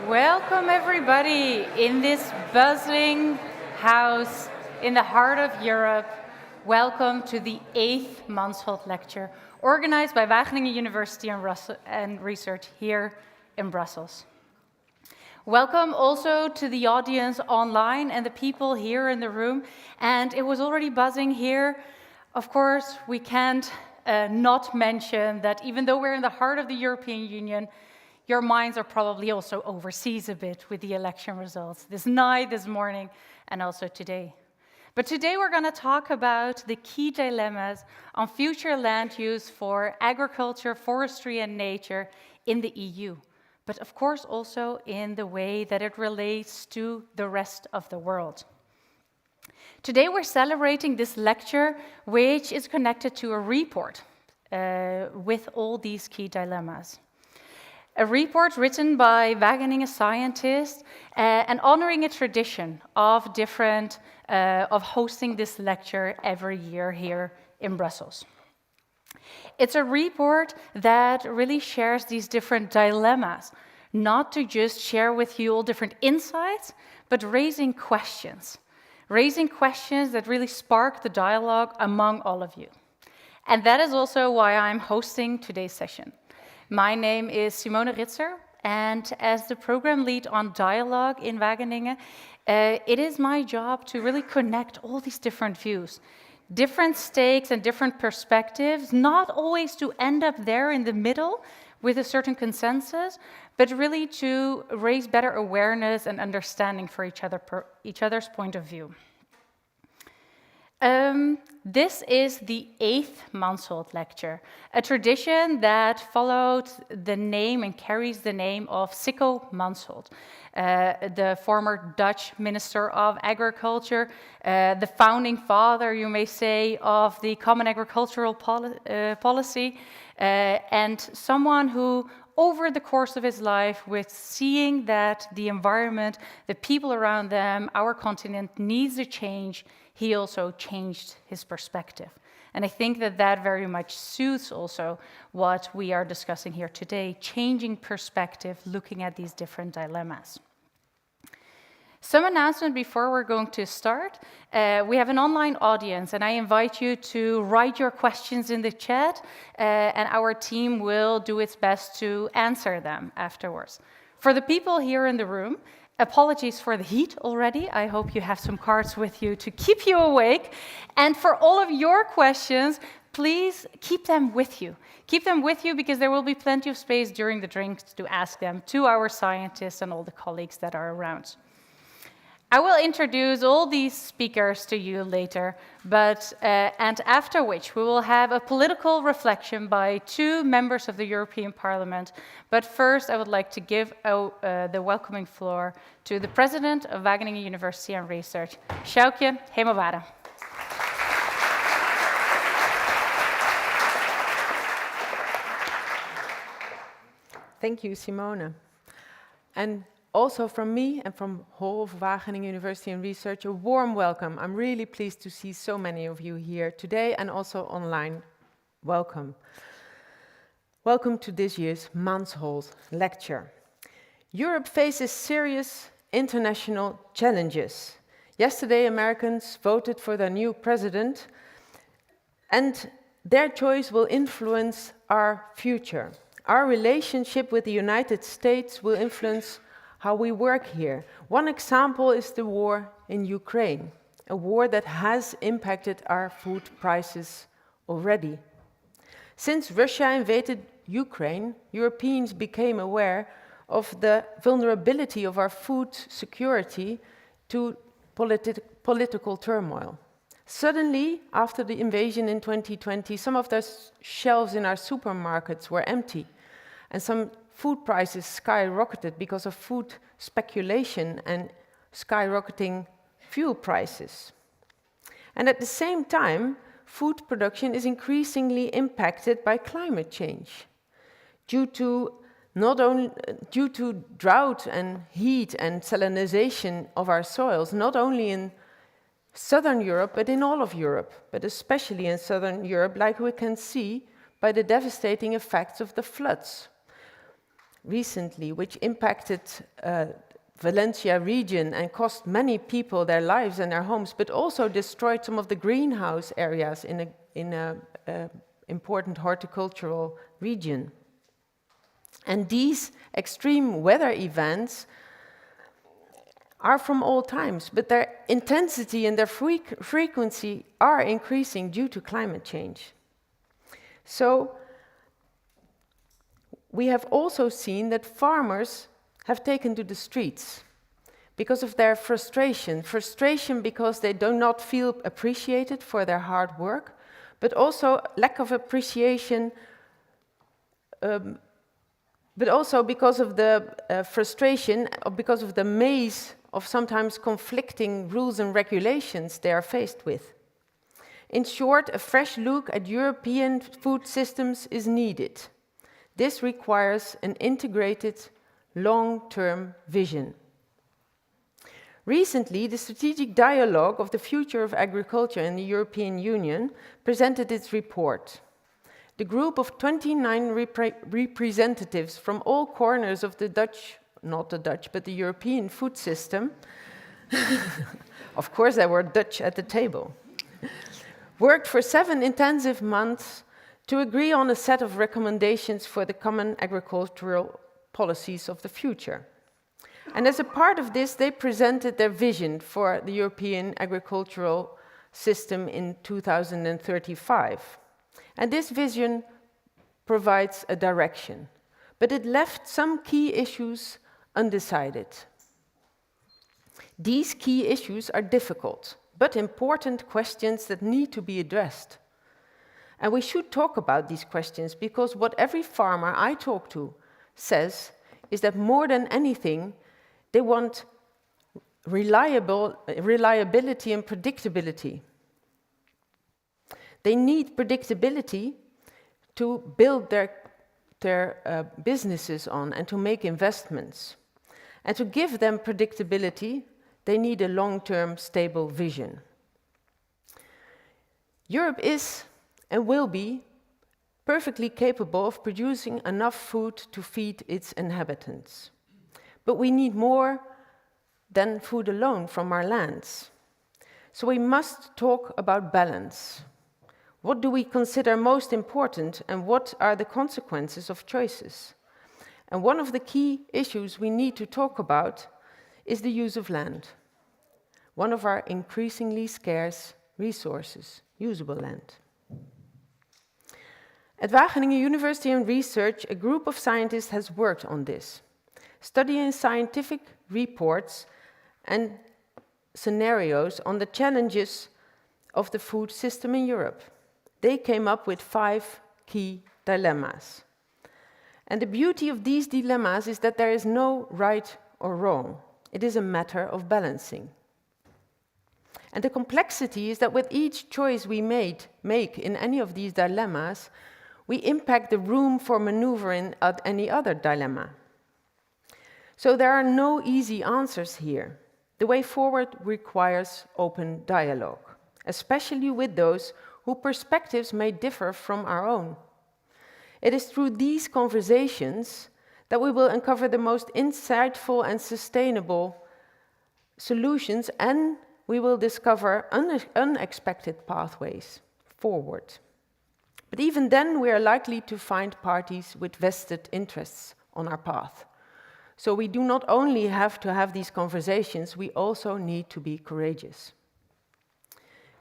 Welcome everybody in this bustling house in the heart of Europe. Welcome to the 8th Mansholt lecture, organized by Wageningen University Research here in Brussels. Welcome also to the audience online and the people here in the room. And it was already buzzing here. Of course, we can't not mention that even though we're in the heart of the European Union, your minds are probably also overseas a bit with the election results this night, this morning, and also today. But today we're going to talk about the key dilemmas on future land use for agriculture, forestry, and nature in the EU, but of course also in the way that it relates to the rest of the world. Today we're celebrating this lecture, which is connected to a report with all these key dilemmas. A report written by Wageningen scientists and honoring a tradition of hosting this lecture every year here in Brussels. It's a report that really shares these different dilemmas, not to just share with you all different insights, but raising questions that really spark the dialogue among all of you. And that is also why I'm hosting today's session. My name is Simone Ritzer, and as the program lead on dialogue in Wageningen, it is my job to really connect all these different views, different stakes and different perspectives, not always to end up there in the middle with a certain consensus, but really to raise better awareness and understanding for each other's point of view. This is the 8th Mansholt lecture, a tradition that followed the name and carries the name of Sicco Mansholt, the former Dutch Minister of Agriculture, the founding father, you may say, of the Common Agricultural Policy, and someone who, over the course of his life, with seeing that the environment, the people around them, our continent needs a change, he also changed his perspective. And I think that that very much suits also what we are discussing here today, changing perspective, looking at these different dilemmas. Some announcement before we're going to start. We have an online audience, and I invite you to write your questions in the chat, and our team will do its best to answer them afterwards. For the people here in the room, apologies for the heat already. I hope you have some cards with you to keep you awake. And for all of your questions, please keep them with you. Keep them with you because there will be plenty of space during the drinks to ask them to our scientists and all the colleagues that are around. I will introduce all these speakers to you later, and after which we will have a political reflection by two members of the European Parliament. But first, I would like to give the welcoming floor to the president of Wageningen University Research, Sjoukje Hemelwade. Thank you, Simone. And also from me and from whole of Wageningen University Research, a warm welcome. I'm really pleased to see so many of you here today and also online. Welcome. Welcome to this year's Mansholt lecture. Europe faces serious international challenges. Yesterday, Americans voted for their new president, and their choice will influence our future. Our relationship with the United States will influence how we work here. One example is the war in Ukraine, a war that has impacted our food prices already. Since Russia invaded Ukraine, Europeans became aware of the vulnerability of our food security to political turmoil. Suddenly, after the invasion in 2020, some of the shelves in our supermarkets were empty, and some food prices skyrocketed because of food speculation and skyrocketing fuel prices. And at the same time, food production is increasingly impacted by climate change due to drought and heat and salinization of our soils, not only in Southern Europe, but in all of Europe, but especially in Southern Europe, like we can see by the devastating effects of the floods. recently, which impacted Valencia region and cost many people their lives and their homes, but also destroyed some of the greenhouse areas in a important horticultural region. And these extreme weather events are from all times, but their intensity and their frequency are increasing due to climate change. So we have also seen that farmers have taken to the streets because of their frustration because they do not feel appreciated for their hard work, but also lack of appreciation, but also because of the frustration, because of the maze of sometimes conflicting rules and regulations they are faced with. In short, a fresh look at European food systems is needed. This requires an integrated, long-term vision. Recently, the Strategic Dialogue of the Future of Agriculture in the European Union presented its report. The group of 29 representatives from all corners of the Dutch, not the Dutch, but the European food system, of course there were Dutch at the table, worked for 7 intensive months to agree on a set of recommendations for the common agricultural policies of the future. And as a part of this, they presented their vision for the European agricultural system in 2035. And this vision provides a direction, but it left some key issues undecided. These key issues are difficult, but important questions that need to be addressed. And we should talk about these questions because what every farmer I talk to says is that more than anything, they want reliability and predictability. They need predictability to build their businesses on and to make investments. And to give them predictability, they need a long-term stable vision. Europe is and will be perfectly capable of producing enough food to feed its inhabitants. But we need more than food alone from our lands. So we must talk about balance. What do we consider most important and what are the consequences of choices? And one of the key issues we need to talk about is the use of land, one of our increasingly scarce resources, usable land. At Wageningen University Research, a group of scientists has worked on this, studying scientific reports and scenarios on the challenges of the food system in Europe. They came up with 5 key dilemmas. And the beauty of these dilemmas is that there is no right or wrong. It is a matter of balancing. And the complexity is that with each choice we make in any of these dilemmas, we impact the room for maneuver in any other dilemma. So there are no easy answers here. The way forward requires open dialogue, especially with those whose perspectives may differ from our own. It is through these conversations that we will uncover the most insightful and sustainable solutions, and we will discover unexpected pathways forward. But even then, we are likely to find parties with vested interests on our path. So we do not only have to have these conversations, we also need to be courageous.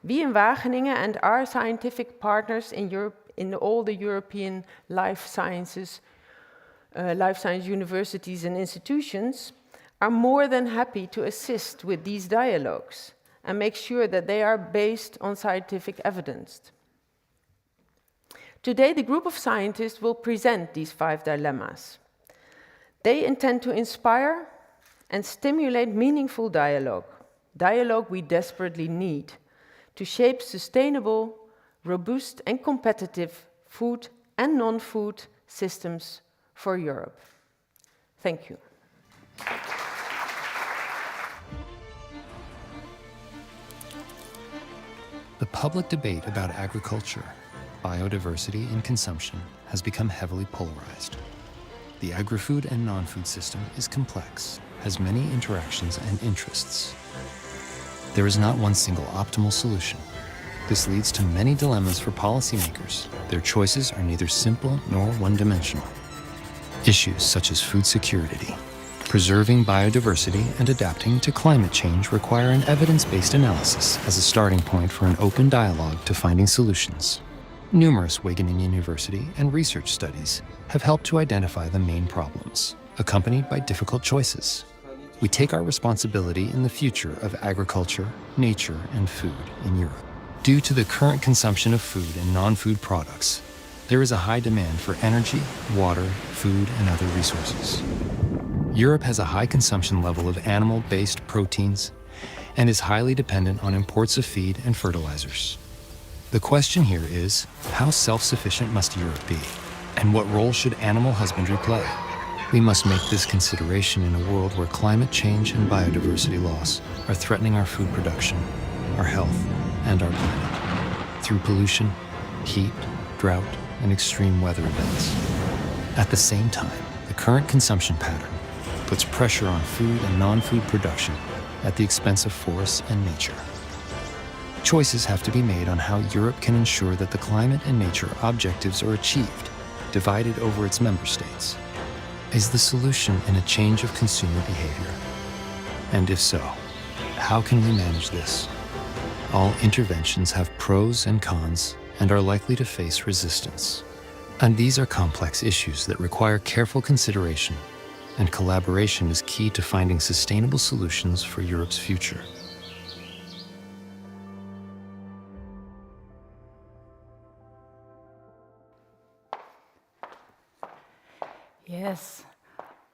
We in Wageningen and our scientific partners in Europe, in all the European life science universities and institutions, are more than happy to assist with these dialogues and make sure that they are based on scientific evidence. Today, the group of scientists will present these 5 dilemmas. They intend to inspire and stimulate meaningful dialogue we desperately need to shape sustainable, robust and competitive food and non-food systems for Europe. Thank you. The public debate about agriculture, biodiversity, and consumption has become heavily polarized. the agri-food and non-food system is complex, has many interactions and interests. There is not one single optimal solution. This leads to many dilemmas for policymakers. Their choices are neither simple nor one-dimensional. Issues such as food security, preserving biodiversity, and adapting to climate change require an evidence-based analysis as a starting point for an open dialogue to finding solutions. Numerous Wageningen University and research studies have helped to identify the main problems, accompanied by difficult choices. We take our responsibility in the future of agriculture, nature, and food in Europe. Due to the current consumption of food and non-food products, there is a high demand for energy, water, food, and other resources. Europe has a high consumption level of animal-based proteins and is highly dependent on imports of feed and fertilizers. The question here is, how self-sufficient must Europe be? And what role should animal husbandry play? We must make this consideration in a world where climate change and biodiversity loss are threatening our food production, our health, and our planet, through pollution, heat, drought, and extreme weather events. At the same time, the current consumption pattern puts pressure on food and non-food production at the expense of forests and nature. Choices have to be made on how Europe can ensure that the climate and nature objectives are achieved, divided over its member states. Is the solution in a change of consumer behavior? And if so, how can we manage this? All interventions have pros and cons and are likely to face resistance. And these are complex issues that require careful consideration, and collaboration is key to finding sustainable solutions for Europe's future. Yes,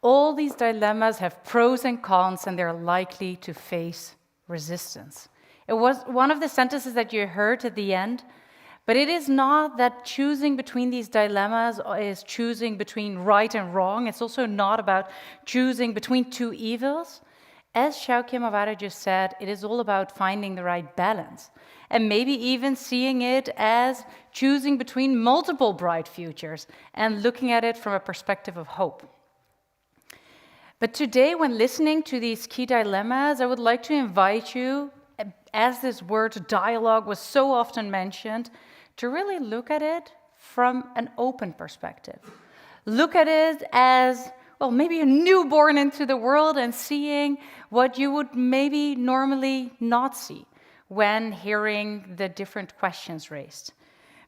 all these dilemmas have pros and cons, and they're likely to face resistance. It was one of the sentences that you heard at the end, but it is not that choosing between these dilemmas is choosing between right and wrong. It's also not about choosing between two evils. As Sjoukje Mawade just said, it is all about finding the right balance, and maybe even seeing it as choosing between multiple bright futures and looking at it from a perspective of hope. But today, when listening to these key dilemmas, I would like to invite you, as this word dialogue was so often mentioned, to really look at it from an open perspective. Look at it as, well, maybe a newborn into the world and seeing what you would maybe normally not see when hearing the different questions raised.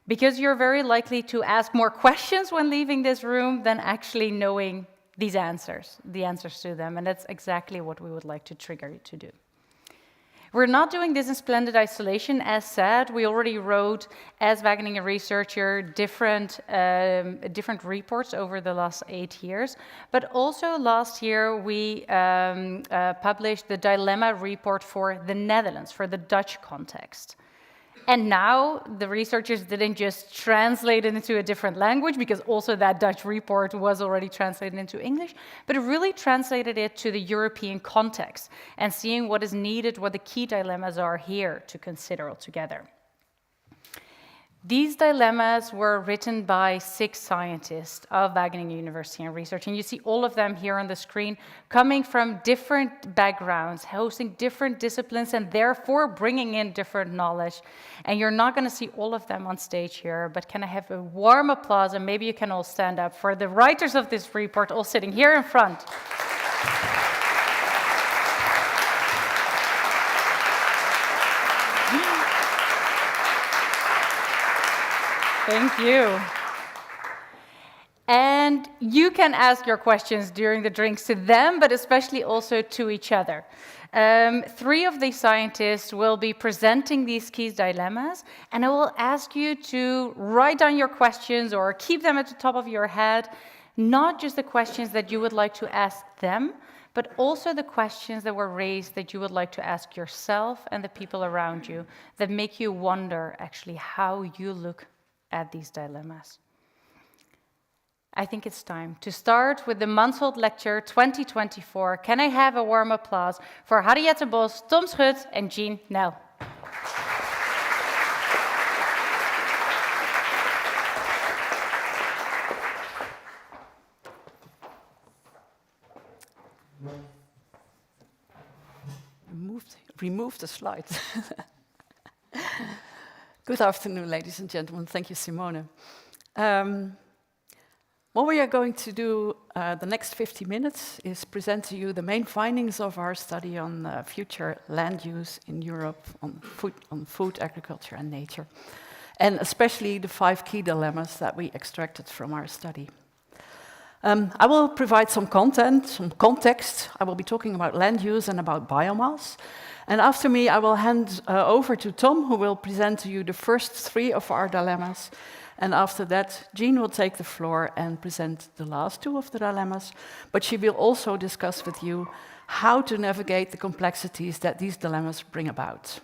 Because you're very likely to ask more questions when leaving this room than actually knowing these answers, the answers to them, and that's exactly what we would like to trigger you to do. We're not doing this in splendid isolation. As said, we already wrote, as Wageningen researcher, different reports over the last 8 years. But also last year, we published the dilemma report for the Netherlands, for the Dutch context. And now the researchers didn't just translate it into a different language, because also that Dutch report was already translated into English, but it really translated it to the European context and seeing what is needed, what the key dilemmas are here to consider altogether. These dilemmas were written by 6 scientists of Wageningen University Research, and you see all of them here on the screen, coming from different backgrounds, hosting different disciplines, and therefore bringing in different knowledge. And you're not going to see all of them on stage here, but can I have a warm applause, and maybe you can all stand up for the writers of this report, all sitting here in front. Thank you. And you can ask your questions during the drinks to them, but especially also to each other. 3 of the scientists will be presenting these key dilemmas, and I will ask you to write down your questions or keep them at the top of your head, not just the questions that you would like to ask them, but also the questions that were raised that you would like to ask yourself and the people around you that make you wonder actually how you look at these dilemmas. I think it's time to start with the Mansholt Lecture 2024. Can I have a warm applause for Harriette Bos, Tom Schut, and Jean Nel? remove the slides. Good afternoon, ladies and gentlemen. Thank you, Simone. What we are going to do the next 50 minutes is present to you the main findings of our study on future land use in Europe on food, agriculture, and nature, and especially the 5 key dilemmas that we extracted from our study. I will provide some content, some context. I will be talking about land use and about biomass. And after me, I will hand over to Tom, who will present to you the first 3 of our dilemmas. And after that, Jean will take the floor and present the last 2 of the dilemmas. But she will also discuss with you how to navigate the complexities that these dilemmas bring about.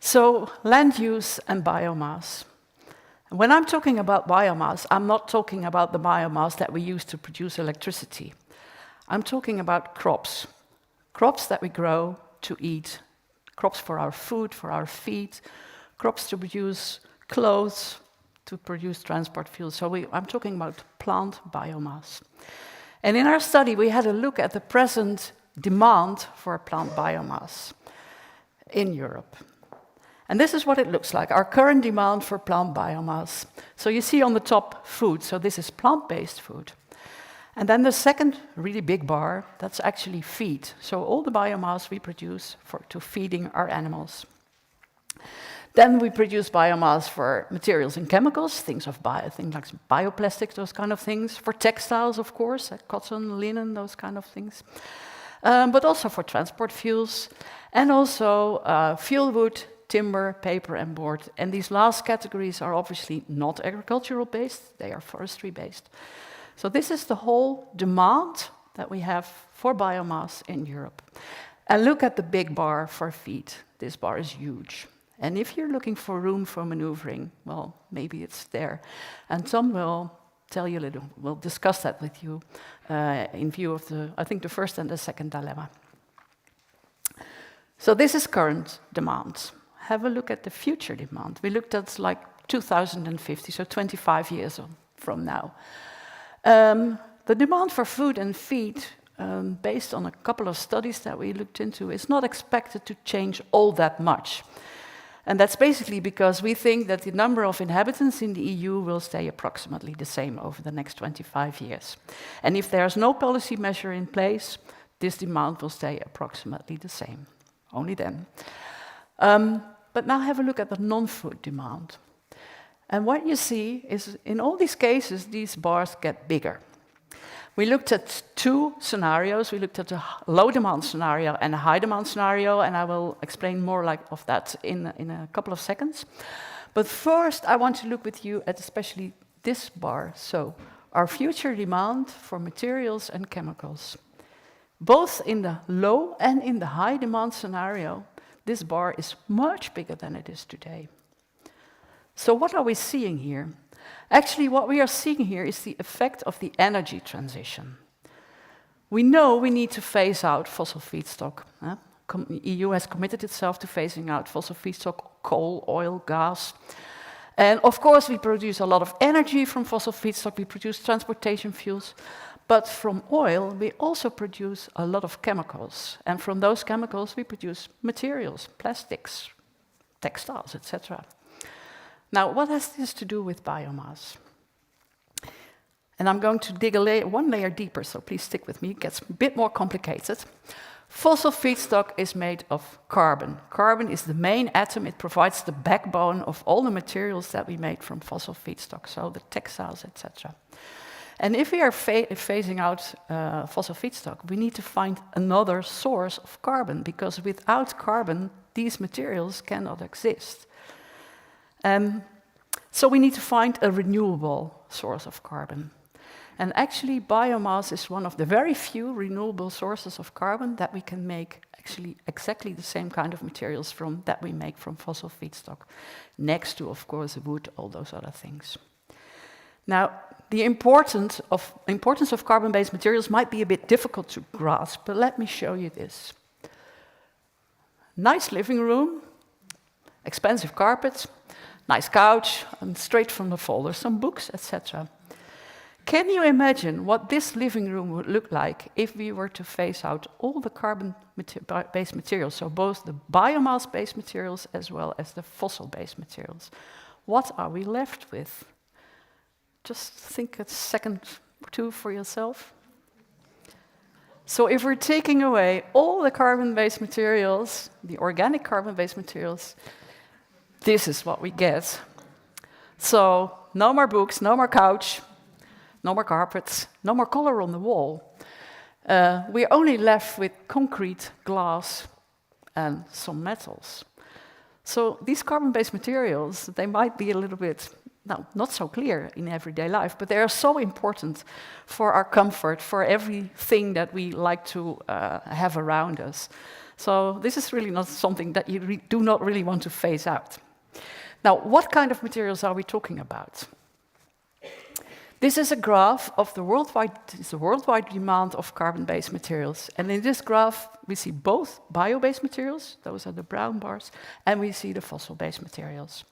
So, land use and biomass. When I'm talking about biomass, I'm not talking about the biomass that we use to produce electricity. I'm talking about crops. Crops that we grow to eat. Crops for our food, for our feed. Crops to produce clothes, to produce transport fuels. So I'm talking about plant biomass. And in our study, we had a look at the present demand for plant biomass in Europe. And this is what it looks like, our current demand for plant biomass. So you see on the top food, so this is plant-based food. And then the second really big bar, that's actually feed. So all the biomass we produce to feeding our animals. Then we produce biomass for materials and chemicals, things like bioplastics, those kind of things. For textiles, of course, like cotton, linen, those kind of things. But also for transport fuels. And also fuel wood, timber, paper, and board. And these last categories are obviously not agricultural based, they are forestry based. So this is the whole demand that we have for biomass in Europe. And look at the big bar for feed. This bar is huge. And if you're looking for room for maneuvering, well, maybe it's there. And Tom will tell you a little, we'll discuss that with you in view of the first and the second dilemma. So this is current demand. Have a look at the future demand. We looked at like 2050, so 25 years from now. The demand for food and feed, based on a couple of studies that we looked into, is not expected to change all that much. And that's basically because we think that the number of inhabitants in the EU will stay approximately the same over the next 25 years. And if there's no policy measure in place, this demand will stay approximately the same. Only then. But now have a look at the non-food demand. And what you see is, in all these cases, these bars get bigger. We looked at 2 scenarios. We looked at a low demand scenario and a high demand scenario, and I will explain more of that in a couple of seconds. But first, I want to look with you at especially this bar. So, our future demand for materials and chemicals. Both in the low and in the high demand scenario, this bar is much bigger than it is today. So what are we seeing here? Actually, what we are seeing here is the effect of the energy transition. We know we need to phase out fossil feedstock. The EU has committed itself to phasing out fossil feedstock, coal, oil, gas. And of course, we produce a lot of energy from fossil feedstock. We produce transportation fuels. But from oil, we also produce a lot of chemicals. And from those chemicals, we produce materials, plastics, textiles, etc. Now, what has this to do with biomass? And I'm going to dig one layer deeper, so please stick with me. It gets a bit more complicated. Fossil feedstock is made of carbon. Carbon is the main atom. It provides the backbone of all the materials that we made from fossil feedstock, so the textiles, etc. And if we are phasing out fossil feedstock, we need to find another source of carbon, because without carbon, these materials cannot exist. So we need to find a renewable source of carbon. And actually, biomass is one of the very few renewable sources of carbon that we can make actually exactly the same kind of materials that we make from fossil feedstock. Next to, of course, wood, all those other things. Now, the importance of carbon-based materials might be a bit difficult to grasp, but let me show you this. Nice living room, expensive carpet, nice couch, and straight from the folder, some books, etc. Can you imagine what this living room would look like if we were to phase out all the carbon-based materials, so both the biomass-based materials as well as the fossil-based materials? What are we left with? Just think a second or two for yourself. So if we're taking away all the carbon-based materials, the organic carbon-based materials, this is what we get. So no more books, no more couch, no more carpets, no more color on the wall. We're only left with concrete, glass, and some metals. So these carbon-based materials, they might be a little bit, not so clear in everyday life, but they are so important for our comfort, for everything that we like to have around us. So this is really not something that you do not really want to phase out. Now, what kind of materials are we talking about? This is a graph of the worldwide demand of carbon-based materials. And in this graph, we see both bio-based materials, those are the brown bars, and we see the fossil-based materials.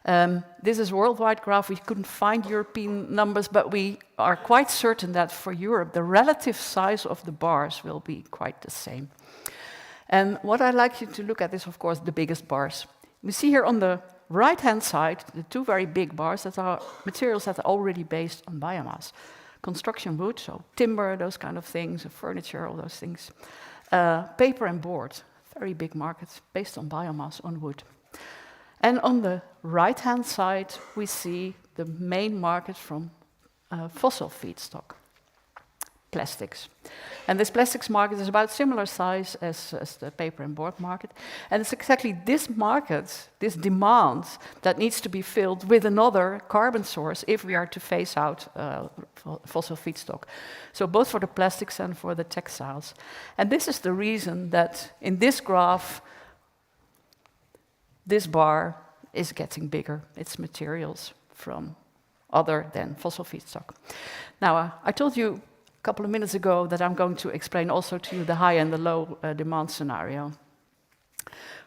This is a worldwide graph. We couldn't find European numbers, but we are quite certain that for Europe, the relative size of the bars will be quite the same. And what I'd like you to look at is, of course, the biggest bars. We see here on the right-hand side, the two very big bars that are materials that are already based on biomass. Construction wood, so timber, those kind of things, furniture, all those things. Paper and board, very big markets based on biomass, on wood. And on the right-hand side, we see the main market from fossil feedstock, plastics. And this plastics market is about similar size as the paper and board market. And it's exactly this market, this demand, that needs to be filled with another carbon source if we are to phase out fossil feedstock. So both for the plastics and for the textiles. And this is the reason that in this graph, this bar is getting bigger. It's materials from other than fossil feedstock. Now, I told you a couple of minutes ago that I'm going to explain also to you the high and the low demand scenario.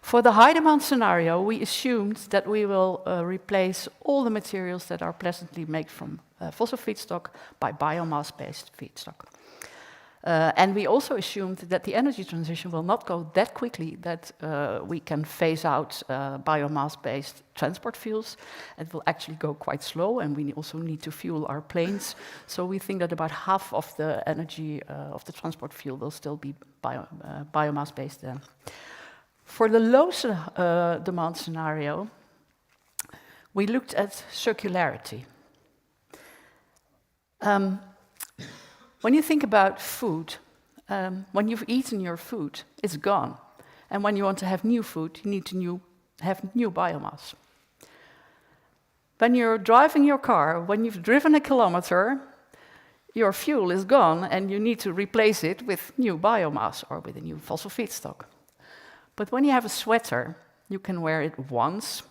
For the high demand scenario, we assumed that we will replace all the materials that are presently made from fossil feedstock by biomass-based feedstock. And we also assumed that the energy transition will not go that quickly that we can phase out biomass-based transport fuels. It will actually go quite slow, and we also need to fuel our planes. So we think that about half of the energy of the transport fuel will still be biomass-based then. For the low demand scenario, we looked at circularity. When you think about food, when you've eaten your food, it's gone. And when you want to have new food, you need to have new biomass. When you're driving your car, when you've driven a kilometer, your fuel is gone and you need to replace it with new biomass or with a new fossil feedstock. But when you have a sweater, you can wear it once,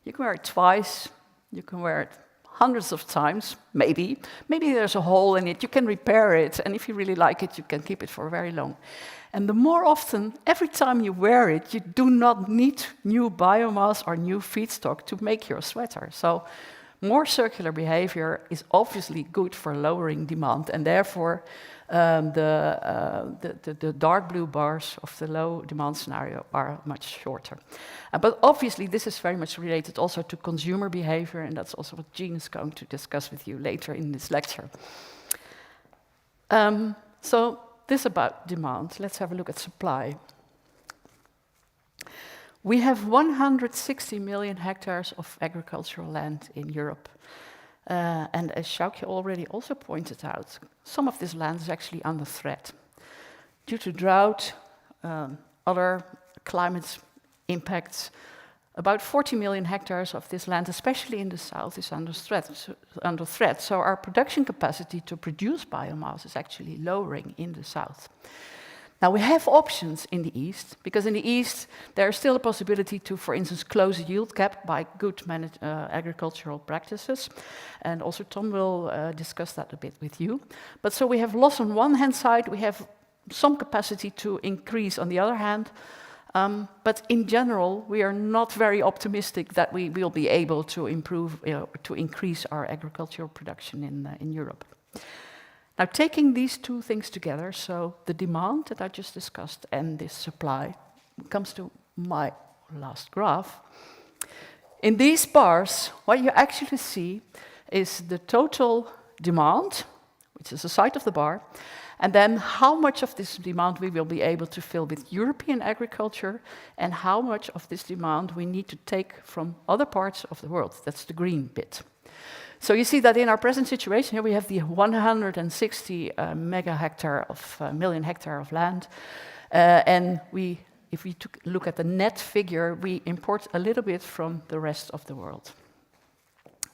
you can wear it twice, you can wear it hundreds of times, maybe. Maybe there's a hole in it, you can repair it, and if you really like it, you can keep it for very long. And the more often, every time you wear it, you do not need new biomass or new feedstock to make your sweater. So more circular behavior is obviously good for lowering demand, and therefore the dark blue bars of the low demand scenario are much shorter. But obviously this is very much related also to consumer behavior, and that's also what Jean is going to discuss with you later in this lecture. So this about demand. Let's have a look at supply. We have 160 million hectares of agricultural land in Europe. And as Sjoukje already also pointed out, some of this land is actually under threat. Due to drought, other climate impacts, about 40 million hectares of this land, especially in the south, is under threat. So our production capacity to produce biomass is actually lowering in the south. Now, we have options in the east, because in the east there is still a possibility to, for instance, close a yield gap by good agricultural practices. And also Tom will discuss that a bit with you. But so we have loss on one hand side, we have some capacity to increase on the other hand. But in general, we are not very optimistic that we will be able to to increase our agricultural production in Europe. Now, taking these two things together, so the demand that I just discussed and this supply, comes to my last graph. In these bars, what you actually see is the total demand, which is the side of the bar, and then how much of this demand we will be able to fill with European agriculture, and how much of this demand we need to take from other parts of the world. That's the green bit. So you see that in our present situation here, we have the 160 million hectare of land, and if we look at the net figure, we import a little bit from the rest of the world.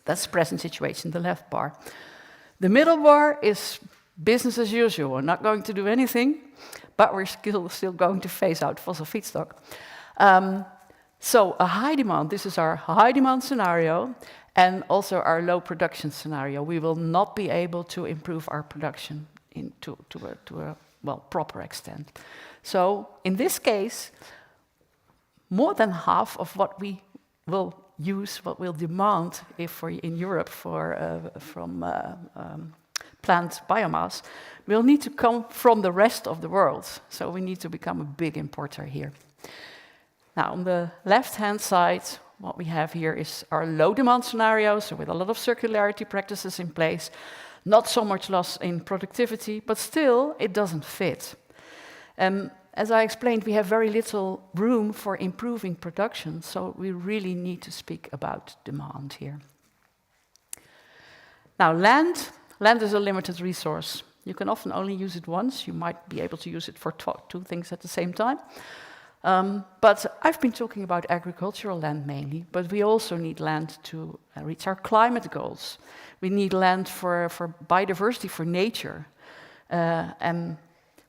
That's the present situation, the left bar. The middle bar is business as usual. We're not going to do anything, but we're still going to phase out fossil feedstock. So a high demand, this is our high demand scenario, and also our low production scenario. We will not be able to improve our production to a proper extent. So in this case, more than half of what we will use, what we'll demand in Europe from plant biomass, will need to come from the rest of the world. So we need to become a big importer here. Now, on the left-hand side, what we have here is our low demand scenario, so with a lot of circularity practices in place, not so much loss in productivity, but still it doesn't fit. As I explained, we have very little room for improving production, so we really need to speak about demand here. Now, land is a limited resource. You can often only use it once. You might be able to use it for two things at the same time. But I've been talking about agricultural land mainly, but we also need land to reach our climate goals. We need land for biodiversity, for nature. And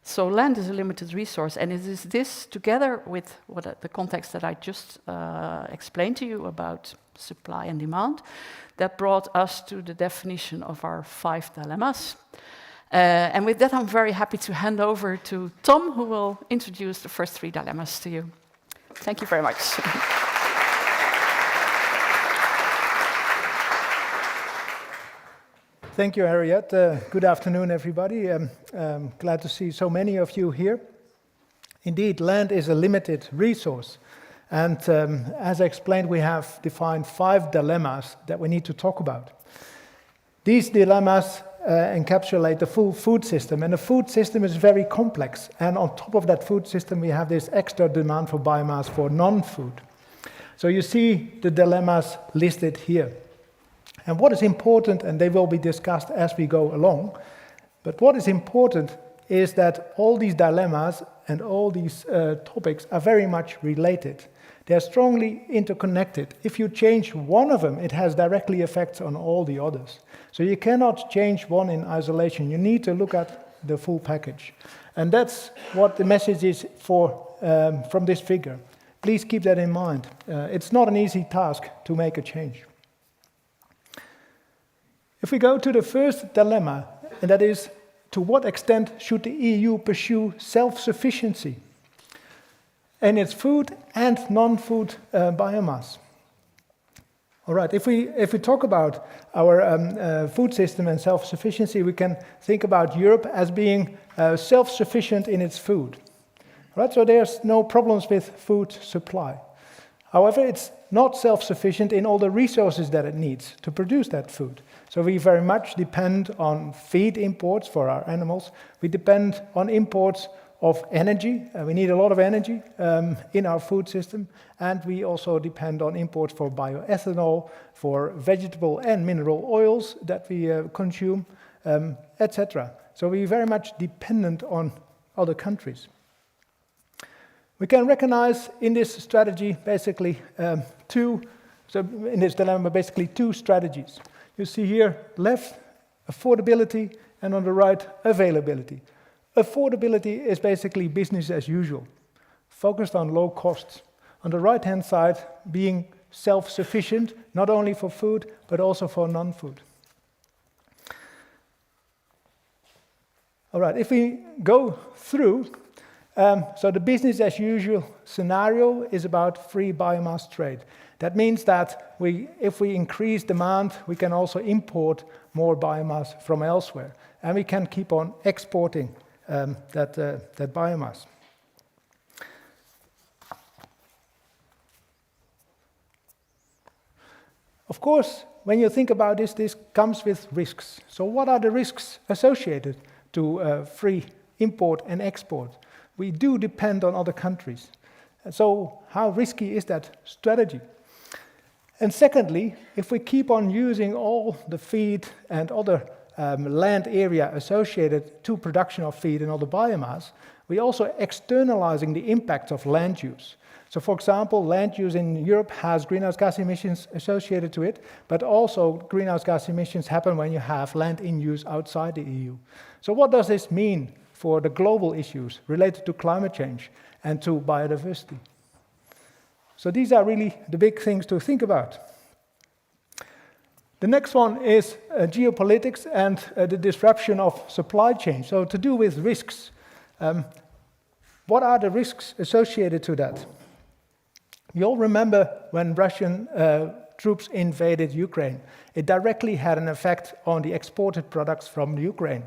so land is a limited resource, and it is this, together with the context that I just explained to you about supply and demand, that brought us to the definition of our 5 dilemmas. And with that, I'm very happy to hand over to Tom, who will introduce the first 3 dilemmas to you. Thank you very much. Thank you, Harriet. Good afternoon, everybody. Glad to see so many of you here. Indeed, land is a limited resource. And as I explained, we have defined 5 dilemmas that we need to talk about. These dilemmas encapsulate the full food system, and the food system is very complex. And on top of that food system, we have this extra demand for biomass for non-food. So you see the dilemmas listed here. And what is important, and they will be discussed as we go along, but what is important is that all these dilemmas and all these topics are very much related. They're strongly interconnected. If you change one of them, it has directly effects on all the others. So you cannot change one in isolation. You need to look at the full package. And that's what the message is from this figure. Please keep that in mind. It's not an easy task to make a change. If we go to the first dilemma, and that is, to what extent should the EU pursue self-sufficiency in its food and non-food biomass? All right, if we talk about our food system and self-sufficiency, we can think about Europe as being self-sufficient in its food. All right, so there's no problems with food supply. However, it's not self-sufficient in all the resources that it needs to produce that food. So we very much depend on feed imports for our animals. We depend on imports of energy. We need a lot of energy in our food system. And we also depend on imports for bioethanol, for vegetable and mineral oils that we consume, etc. So we're very much dependent on other countries. We can recognize in this strategy basically two strategies. You see here left, affordability, and on the right, availability. Affordability is basically business as usual, focused on low costs. On the right-hand side, being self-sufficient, not only for food, but also for non-food. All right, if we go through, So the business as usual scenario is about free biomass trade. That means that if we increase demand, we can also import more biomass from elsewhere, and we can keep on exporting that biomass. Of course, when you think about this comes with risks. So what are the risks associated to free import and export? We do depend on other countries. And so how risky is that strategy? And secondly, if we keep on using all the feed and other land area associated to production of feed and other biomass, we're also externalizing the impact of land use. So for example, land use in Europe has greenhouse gas emissions associated to it, but also greenhouse gas emissions happen when you have land in use outside the EU. So what does this mean for the global issues related to climate change and to biodiversity? So these are really the big things to think about. The next one is geopolitics and the disruption of supply chain. So to do with risks. What are the risks associated to that? You all remember when Russian troops invaded Ukraine. It directly had an effect on the exported products from Ukraine.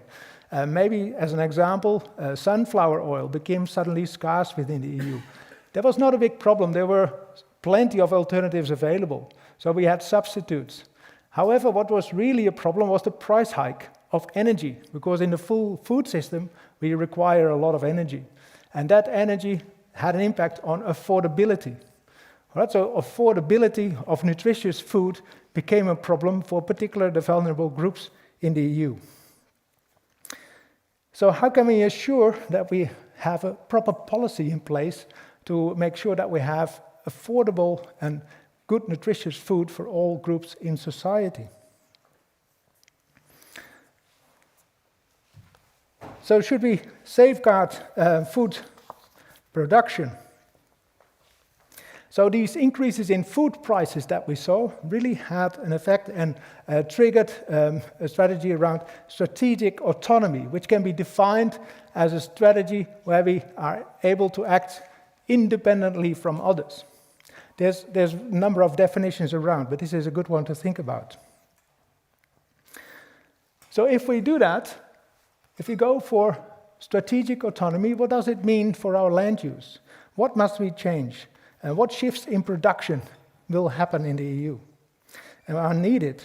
Maybe as an example, sunflower oil became suddenly scarce within the EU. That was not a big problem. There were plenty of alternatives available. So we had substitutes. However, what was really a problem was the price hike of energy, because in the full food system, we require a lot of energy. And that energy had an impact on affordability. Right, so affordability of nutritious food became a problem for particularly the vulnerable groups in the EU. So how can we assure that we have a proper policy in place to make sure that we have affordable and good nutritious food for all groups in society? So should we safeguard food production? So these increases in food prices that we saw really had an effect and triggered a strategy around strategic autonomy, which can be defined as a strategy where we are able to act independently from others. There's a number of definitions around, but this is a good one to think about. So if we do that, if we go for strategic autonomy, what does it mean for our land use? What must we change? And what shifts in production will happen in the EU and are needed?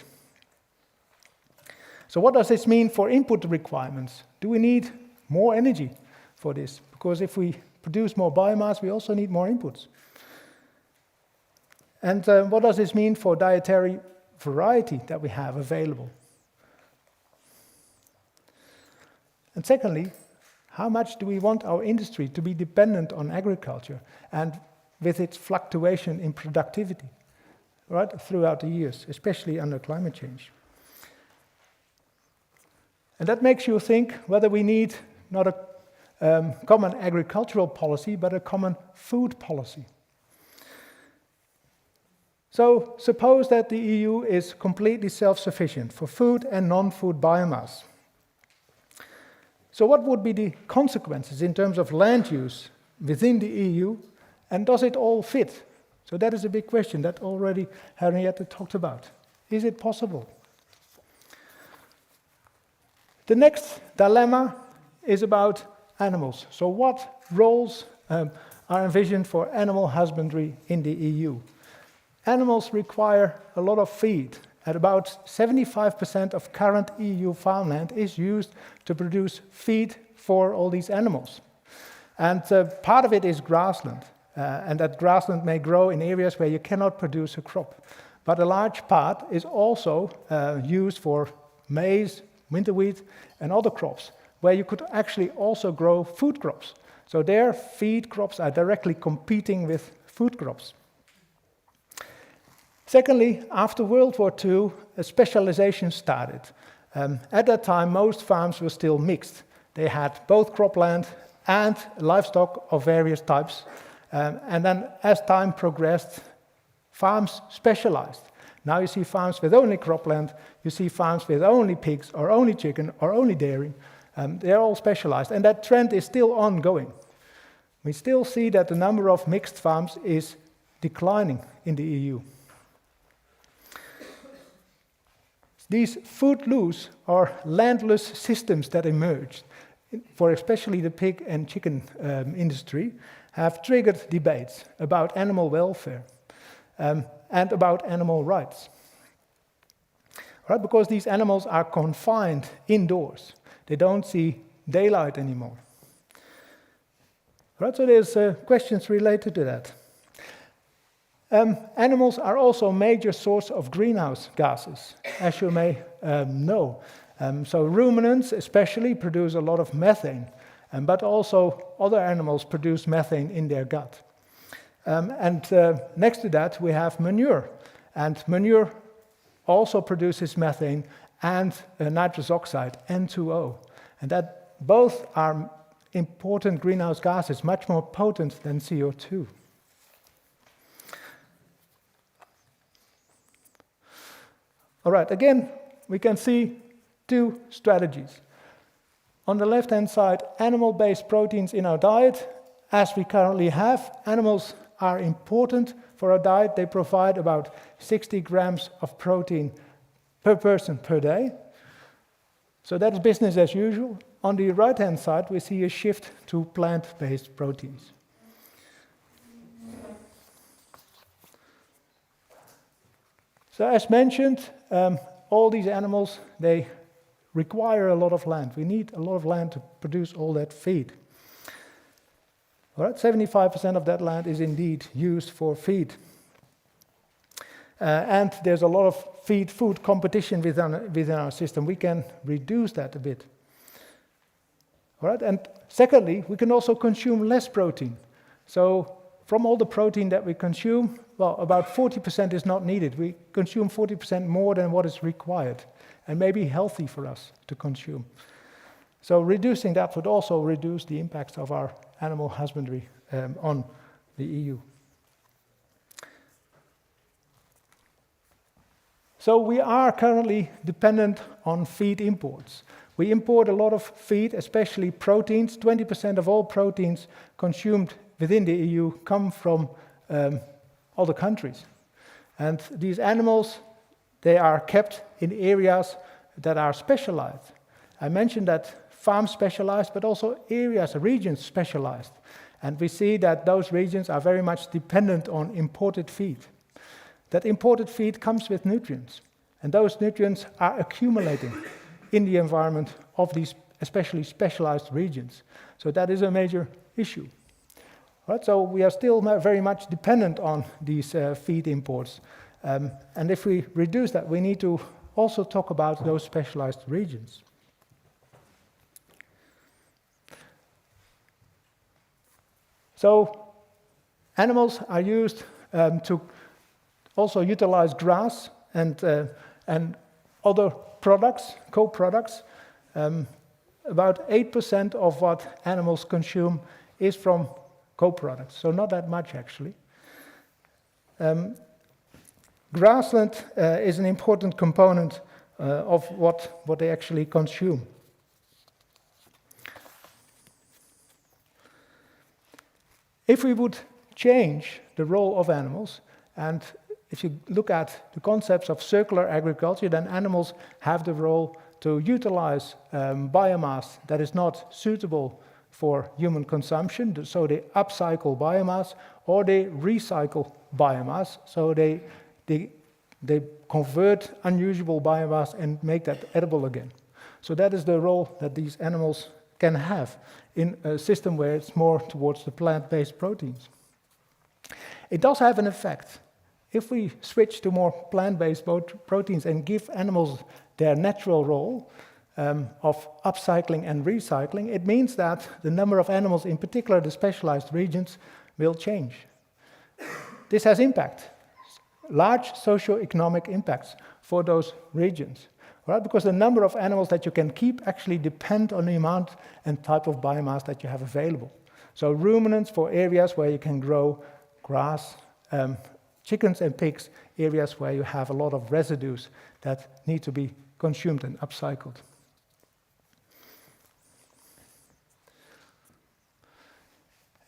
So what does this mean for input requirements? Do we need more energy for this? Because if we produce more biomass, we also need more inputs. And what does this mean for dietary variety that we have available? And secondly, how much do we want our industry to be dependent on agriculture and with its fluctuation in productivity, right, throughout the years, especially under climate change? And that makes you think whether we need not a common agricultural policy, but a common food policy. So suppose that the EU is completely self-sufficient for food and non-food biomass. So what would be the consequences in terms of land use within the EU? And does it all fit? So that is a big question that already Henriette talked about. Is it possible? The next dilemma is about animals. So what roles are envisioned for animal husbandry in the EU? Animals require a lot of feed. At about 75% of current EU farmland is used to produce feed for all these animals. And part of it is grassland. And that grassland may grow in areas where you cannot produce a crop. But a large part is also used for maize, winter wheat, and other crops, where you could actually also grow food crops. So their feed crops are directly competing with food crops. Secondly, after World War II, a specialization started. At that time, most farms were still mixed. They had both cropland and livestock of various types. And then as time progressed, farms specialized. Now you see farms with only cropland, you see farms with only pigs, or only chicken, or only dairy. They're all specialized, and that trend is still ongoing. we still see that the number of mixed farms is declining in the EU. These food loose or landless systems that emerged, for especially the pig and chicken industry, have triggered debates about animal welfare and about animal rights. Right? Because these animals are confined indoors. They don't see daylight anymore. Right? So there's questions related to that. Animals are also a major source of greenhouse gases, as you may know. So ruminants especially produce a lot of methane, but also other animals produce methane in their gut. Next to that we have manure, and manure also produces methane and nitrous oxide, N2O, and that both are important greenhouse gases, much more potent than CO2. All right, again, we can see two strategies. On the left-hand side, animal-based proteins in our diet. As we currently have, animals are important for our diet. They provide about 60 grams of protein per person per day. So that's business as usual. On the right-hand side, we see a shift to plant-based proteins. So as mentioned, all these animals, they require a lot of land. We need a lot of land to produce all that feed. All right, 75% of that land is indeed used for feed. And there's a lot of food competition within our system. We can reduce that a bit. All right, and secondly, we can also consume less protein. So from all the protein that we consume, well, about 40% is not needed. We consume 40% more than what is required, and maybe healthy for us to consume. So reducing that would also reduce the impacts of our animal husbandry on the EU. So we are currently dependent on feed imports. We import a lot of feed, especially proteins. 20% of all proteins consumed within the EU come from other countries. And these animals, they are kept in areas that are specialized. I mentioned that farms specialized, but also areas, regions specialized. And we see that those regions are very much dependent on imported feed. That imported feed comes with nutrients, and those nutrients are accumulating in the environment of these especially specialized regions. So that is a major issue. Right, so we are still very much dependent on these feed imports. And if we reduce that, we need to also talk about those specialized regions. So animals are used to also utilize grass and other products, co-products. About 8% of what animals consume is from co-products, so not that much actually. Grassland is an important component of what they actually consume. If we would change the role of animals, and if you look at the concepts of circular agriculture, then animals have the role to utilize biomass that is not suitable for human consumption, so they upcycle biomass, or they recycle biomass, so they convert unusable biomass and make that edible again. So that is the role that these animals can have in a system where it's more towards the plant-based proteins. It does have an effect. If we switch to more plant-based proteins and give animals their natural role of upcycling and recycling, it means that the number of animals, in particular the specialized regions, will change. This has impact, large socio-economic impacts for those regions, right? Because the number of animals that you can keep actually depend on the amount and type of biomass that you have available. So ruminants for areas where you can grow grass, chickens and pigs, areas where you have a lot of residues that need to be consumed and upcycled.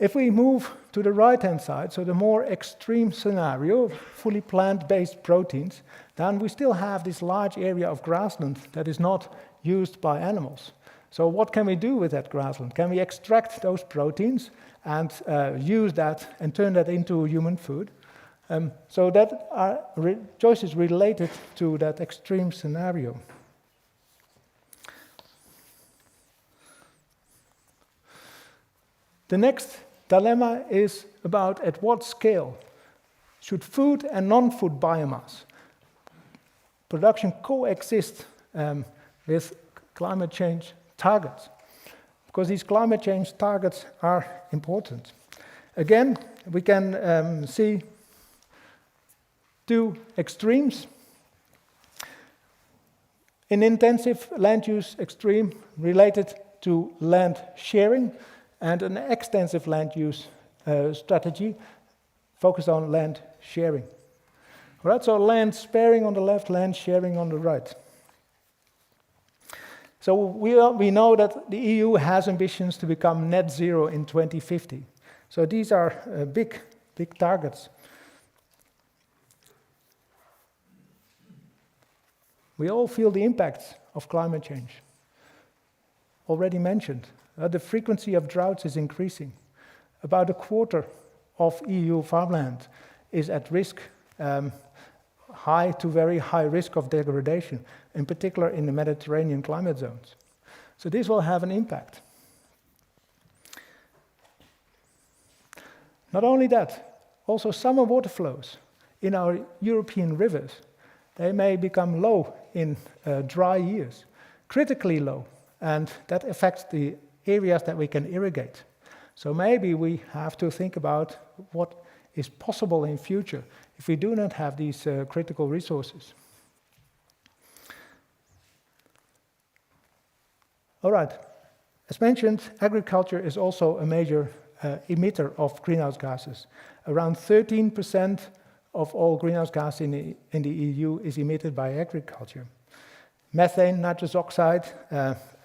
If we move to the right-hand side, so the more extreme scenario, fully plant-based proteins, then we still have this large area of grassland that is not used by animals. So what can we do with that grassland? Can we extract those proteins and use that and turn that into human food? So that are choices related to that extreme scenario. The next dilemma is about at what scale should food and non-food biomass production coexist with climate change targets, because these climate change targets are important. Again, we can see two extremes. An intensive land use extreme related to land sharing, and an extensive land use strategy focused on land sharing. All right, so land sparing on the left, land sharing on the right. So we know that the EU has ambitions to become net zero in 2050. So these are big targets. We all feel the impacts of climate change. Already mentioned, the frequency of droughts is increasing. About a quarter of EU farmland is at risk, high to very high risk of degradation, in particular in the Mediterranean climate zones. So this will have an impact. Not only that, also summer water flows in our European rivers, they may become low in dry years, critically low, and that affects the areas that we can irrigate. So maybe we have to think about what is possible in future if we do not have these critical resources. All right, as mentioned, agriculture is also a major emitter of greenhouse gases. Around 13% of all greenhouse gas in the EU is emitted by agriculture. Methane, nitrous oxide,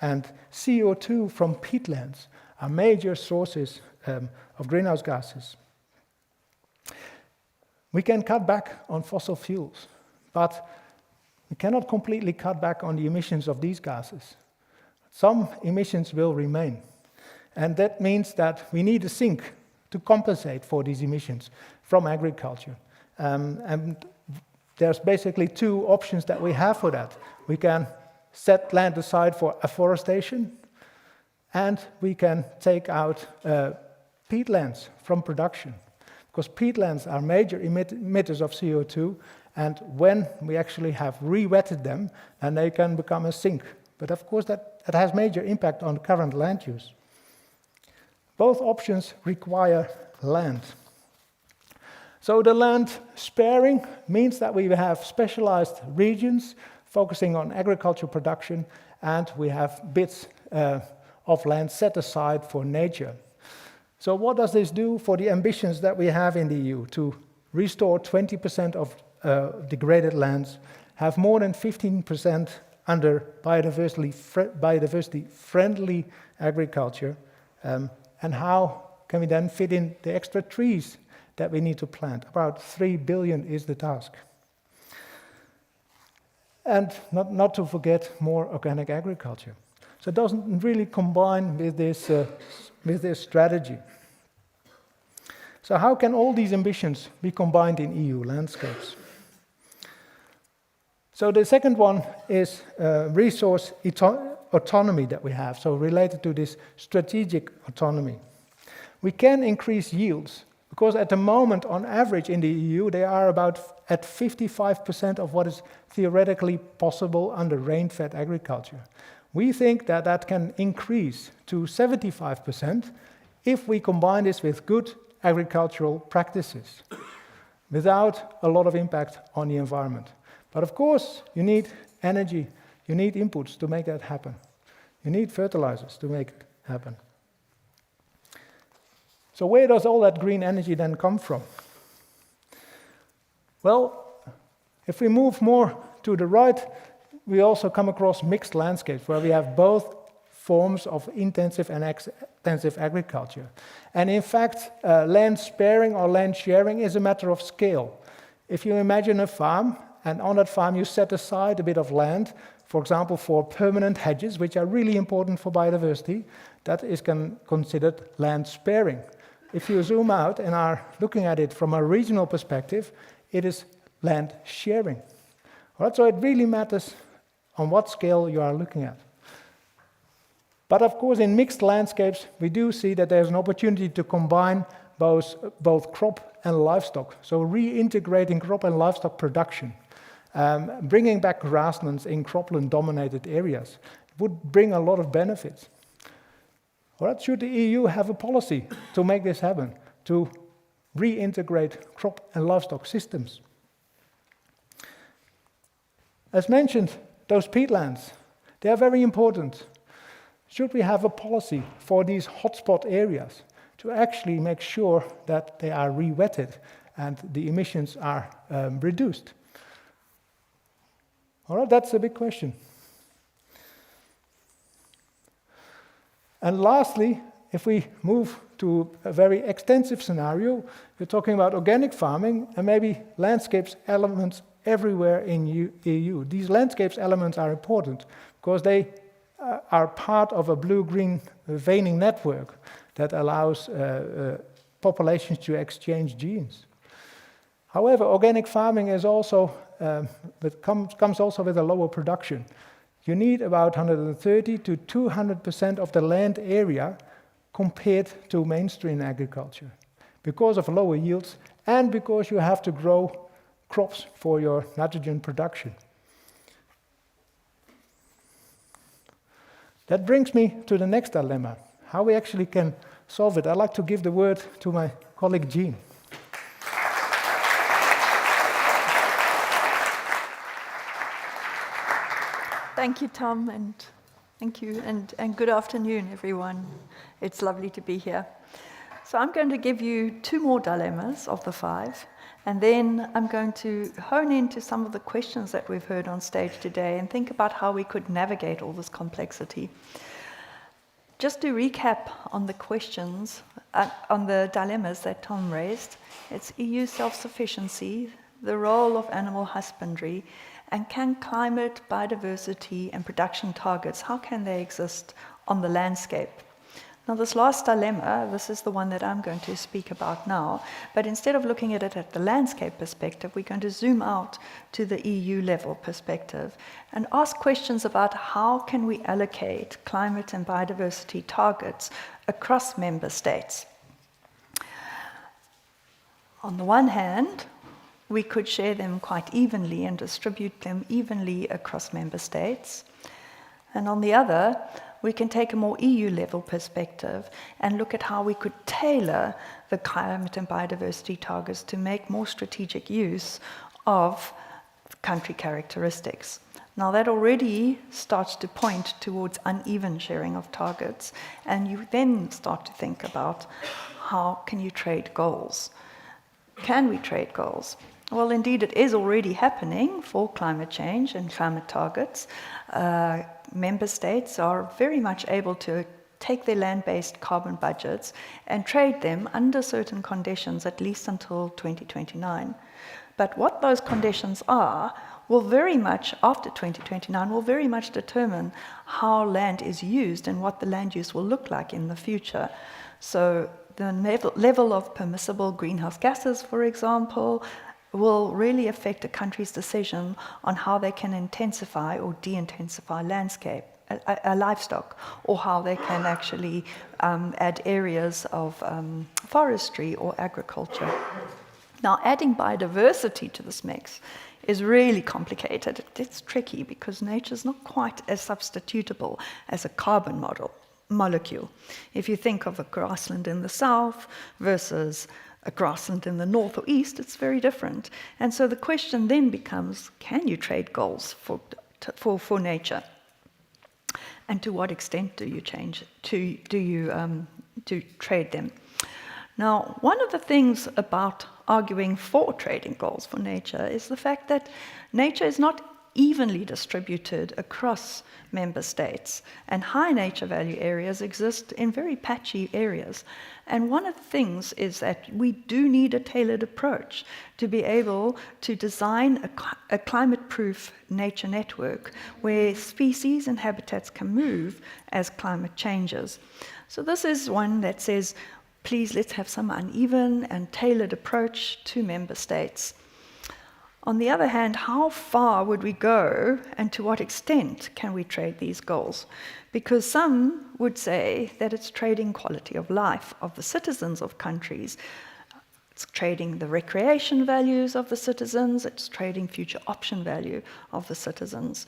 and CO2 from peatlands are major sources of greenhouse gases. We can cut back on fossil fuels, but we cannot completely cut back on the emissions of these gases. Some emissions will remain, and that means that we need a sink to compensate for these emissions from agriculture. And there's basically two options that we have for that. We can set land aside for afforestation, and we can take out peatlands from production, because peatlands are major emitters of CO2, and when we actually have re-wetted them, then they can become a sink. But of course that has major impact on current land use. Both options require land. So the land sparing means that we have specialized regions focusing on agricultural production, and we have bits of land set aside for nature. So what does this do for the ambitions that we have in the EU to restore 20% of degraded lands, have more than 15% under biodiversity-friendly agriculture, and how can we then fit in the extra trees that we need to plant? About 3 billion is the task. And not to forget more organic agriculture. So it doesn't really combine with this strategy. So how can all these ambitions be combined in EU landscapes? So the second one is resource autonomy that we have, so related to this strategic autonomy. We can increase yields, because at the moment, on average in the EU, they are about at 55% of what is theoretically possible under rain-fed agriculture. We think that that can increase to 75% if we combine this with good agricultural practices, without a lot of impact on the environment. But of course, you need energy, you need inputs to make that happen. You need fertilizers to make it happen. So where does all that green energy then come from? Well, if we move more to the right, we also come across mixed landscapes where we have both forms of intensive and extensive agriculture. And in fact, land sparing or land sharing is a matter of scale. If you imagine a farm, and on that farm you set aside a bit of land, for example, for permanent hedges, which are really important for biodiversity, that is considered land sparing. If you zoom out and are looking at it from a regional perspective, it is land sharing. All right, so it really matters on what scale you are looking at. But of course, in mixed landscapes, we do see that there's an opportunity to combine both crop and livestock. So reintegrating crop and livestock production, bringing back grasslands in cropland-dominated areas would bring a lot of benefits. All right, should the EU have a policy to make this happen, to reintegrate crop and livestock systems? As mentioned, those peatlands, they are very important. Should we have a policy for these hotspot areas to actually make sure that they are re-wetted and the emissions are reduced? All right, that's a big question. And lastly, if we move to a very extensive scenario, you're talking about organic farming and maybe landscapes elements everywhere in EU. These landscapes elements are important because they are part of a blue-green veining network that allows populations to exchange genes. However, organic farming is also comes also with a lower production. You need about 130 to 200% of the land area compared to mainstream agriculture because of lower yields and because you have to grow crops for your nitrogen production. That brings me to the next dilemma, how we actually can solve it. I'd like to give the word to my colleague Jean. Thank you, Tom, and thank you, and good afternoon, everyone. It's lovely to be here. So I'm going to give you 2 more dilemmas of the 5, and then I'm going to hone into some of the questions that we've heard on stage today and think about how we could navigate all this complexity. Just to recap on the questions, on the dilemmas that Tom raised, it's EU self-sufficiency, the role of animal husbandry, and can climate, biodiversity, and production targets, how can they exist on the landscape? Now, this last dilemma, this is the one that I'm going to speak about now, but instead of looking at it at the landscape perspective, we're going to zoom out to the EU level perspective and ask questions about how can we allocate climate and biodiversity targets across member states. On the one hand, we could share them quite evenly and distribute them evenly across member states. And on the other, we can take a more EU-level perspective and look at how we could tailor the climate and biodiversity targets to make more strategic use of country characteristics. Now, that already starts to point towards uneven sharing of targets, and you then start to think about how can you trade goals? Can we trade goals? Well, indeed, it is already happening for climate change and climate targets. Member states are very much able to take their land-based carbon budgets and trade them under certain conditions, at least until 2029. But what those conditions are will very much, after 2029, will very much determine how land is used and what the land use will look like in the future. So the level of permissible greenhouse gases, for example, will really affect a country's decision on how they can intensify or de-intensify livestock, or how they can actually add areas of forestry or agriculture. Now, adding biodiversity to this mix is really complicated. It's tricky because nature is not quite as substitutable as a carbon molecule. If you think of a grassland in the south versus a grassland in the north or east, it's very different. And so the question then becomes, can you trade goals for nature? And to what extent do you trade them? Now, one of the things about arguing for trading goals for nature is the fact that nature is not evenly distributed across member states, and high nature value areas exist in very patchy areas. And one of the things is that we do need a tailored approach to be able to design a climate-proof nature network where species and habitats can move as climate changes. So this is one that says, please, let's have some uneven and tailored approach to member states. On the other hand, how far would we go and to what extent can we trade these goals? Because some would say that it's trading quality of life of the citizens of countries. It's trading the recreation values of the citizens. It's trading future option value of the citizens.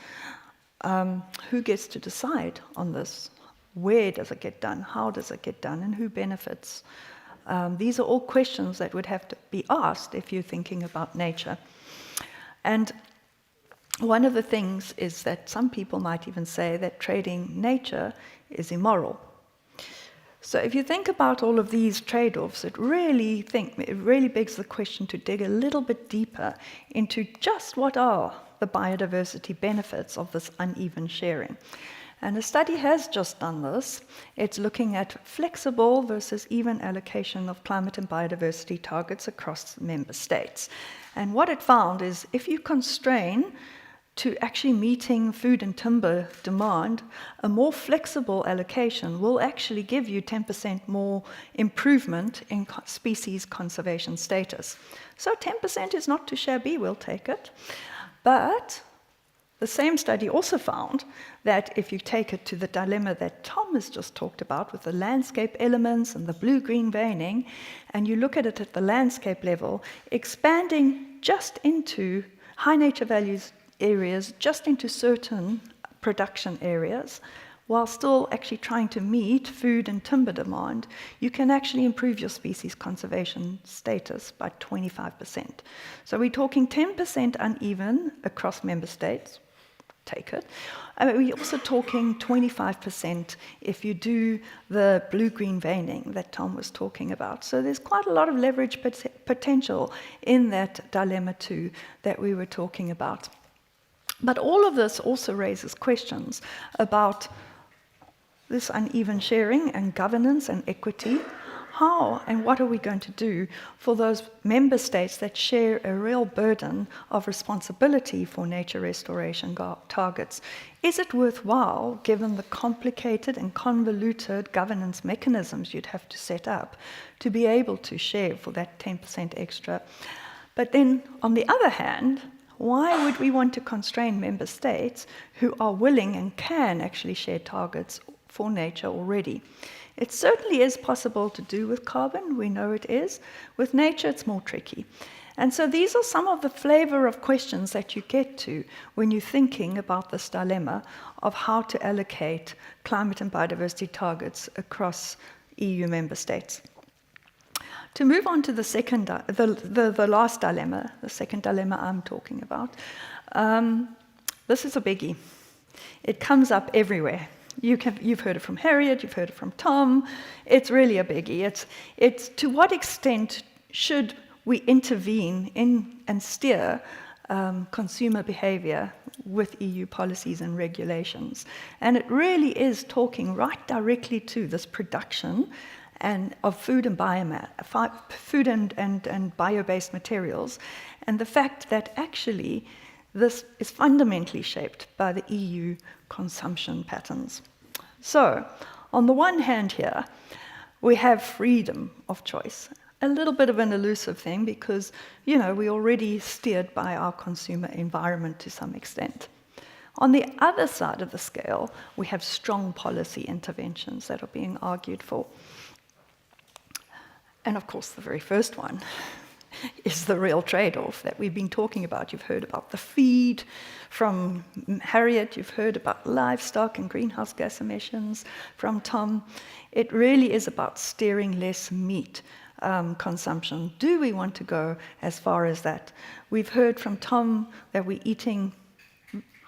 Who gets to decide on this? Where does it get done? How does it get done? And who benefits? These are all questions that would have to be asked if you're thinking about nature. And one of the things is that some people might even say that trading nature is immoral. So if you think about all of these trade-offs, it really begs the question to dig a little bit deeper into just what are the biodiversity benefits of this uneven sharing. And a study has just done this. It's looking at flexible versus even allocation of climate and biodiversity targets across member states. And what it found is if you constrain to actually meeting food and timber demand, a more flexible allocation will actually give you 10% more improvement in species conservation status. So 10% is not too shabby, we'll take it. But the same study also found that if you take it to the dilemma that Tom has just talked about with the landscape elements and the blue-green veining, and you look at it at the landscape level, expanding just into high nature values areas, just into certain production areas, while still actually trying to meet food and timber demand, you can actually improve your species conservation status by 25%. So we're talking 10% uneven across member states, take it. We're also talking 25% if you do the blue-green veining that Tom was talking about. So there's quite a lot of leverage potential in that dilemma too that we were talking about. But all of this also raises questions about this uneven sharing and governance and equity. How and what are we going to do for those member states that share a real burden of responsibility for nature restoration targets? Is it worthwhile, given the complicated and convoluted governance mechanisms you'd have to set up, to be able to share for that 10% extra? But then, on the other hand, why would we want to constrain member states who are willing and can actually share targets for nature already? It certainly is possible to do with carbon, we know it is. With nature, it's more tricky. And so these are some of the flavor of questions that you get to when you're thinking about this dilemma of how to allocate climate and biodiversity targets across EU member states. To move on to the second, the last dilemma, the second dilemma I'm talking about, this is a biggie. It comes up everywhere. You've heard it from Harriet, you've heard it from Tom. It's really a biggie. It's to what extent should we intervene in and steer consumer behavior with EU policies and regulations? And it really is talking right directly to this production and of food and bio-based materials, and the fact that actually this is fundamentally shaped by the EU consumption patterns. So, on the one hand here, we have freedom of choice. A little bit of an elusive thing because, we're already steered by our consumer environment to some extent. On the other side of the scale, we have strong policy interventions that are being argued for. And of course, the very first one is the real trade-off that we've been talking about. You've heard about the feed from Harriet, you've heard about livestock and greenhouse gas emissions from Tom. It really is about steering less meat consumption. Do we want to go as far as that? We've heard from Tom that we're eating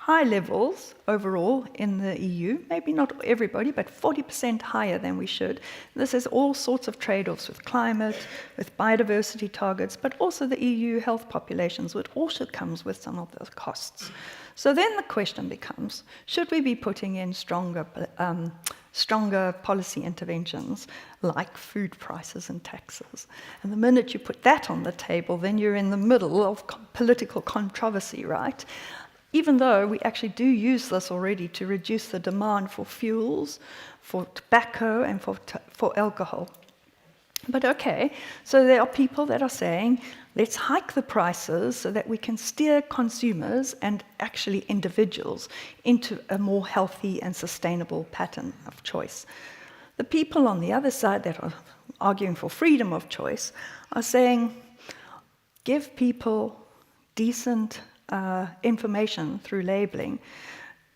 high levels overall in the EU, maybe not everybody, but 40% higher than we should. This has all sorts of trade-offs with climate, with biodiversity targets, but also the EU health populations, which also comes with some of those costs. So then the question becomes, should we be putting in stronger policy interventions like food prices and taxes? And the minute you put that on the table, then you're in the middle of political controversy, right? Even though we actually do use this already to reduce the demand for fuels, for tobacco, and for alcohol. But okay, so there are people that are saying, let's hike the prices so that we can steer consumers and actually individuals into a more healthy and sustainable pattern of choice. The people on the other side that are arguing for freedom of choice are saying, give people decent information through labeling,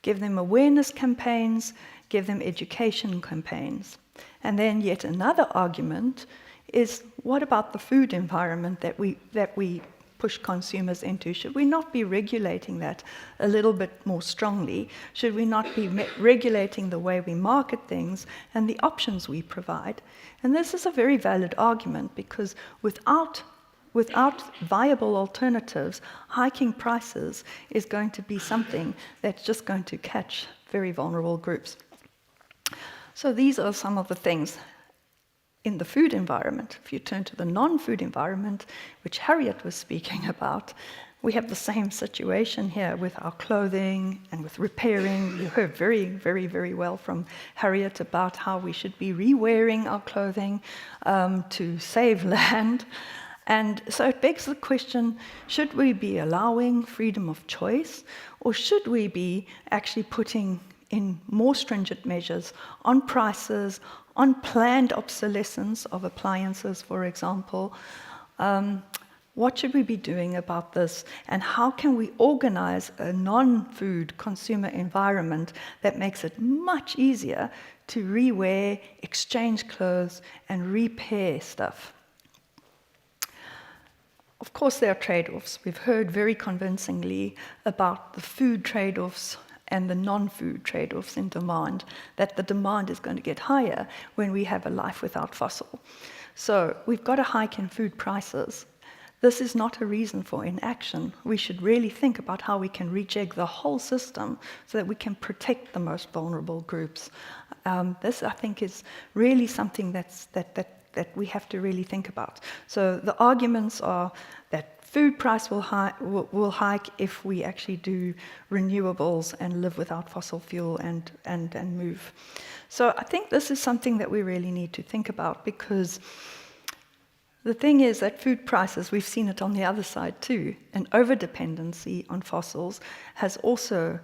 give them awareness campaigns, give them education campaigns. And then yet another argument is, what about the food environment that we push consumers into? Should we not be regulating that a little bit more strongly? Should we not be regulating the way we market things and the options we provide? And this is a very valid argument, because without viable alternatives, hiking prices is going to be something that's just going to catch very vulnerable groups. So these are some of the things in the food environment. If you turn to the non-food environment, which Harriet was speaking about, we have the same situation here with our clothing and with repairing. You heard very, very, very well from Harriet about how we should be re-wearing our clothing to save land. And so it begs the question, should we be allowing freedom of choice, or should we be actually putting in more stringent measures on prices, on planned obsolescence of appliances, for example? What should we be doing about this? And how can we organize a non-food consumer environment that makes it much easier to re-wear, exchange clothes, and repair stuff? Of course, there are trade-offs. We've heard very convincingly about the food trade-offs and the non-food trade-offs in demand, that the demand is going to get higher when we have a life without fossil. So we've got a hike in food prices. This is not a reason for inaction. We should really think about how we can rejig the whole system so that we can protect the most vulnerable groups. This, I think, is really something that we have to really think about. So the arguments are that food price will hike if we actually do renewables and live without fossil fuel and move. So I think this is something that we really need to think about, because the thing is that food prices, we've seen it on the other side too, an over-dependency on fossils has also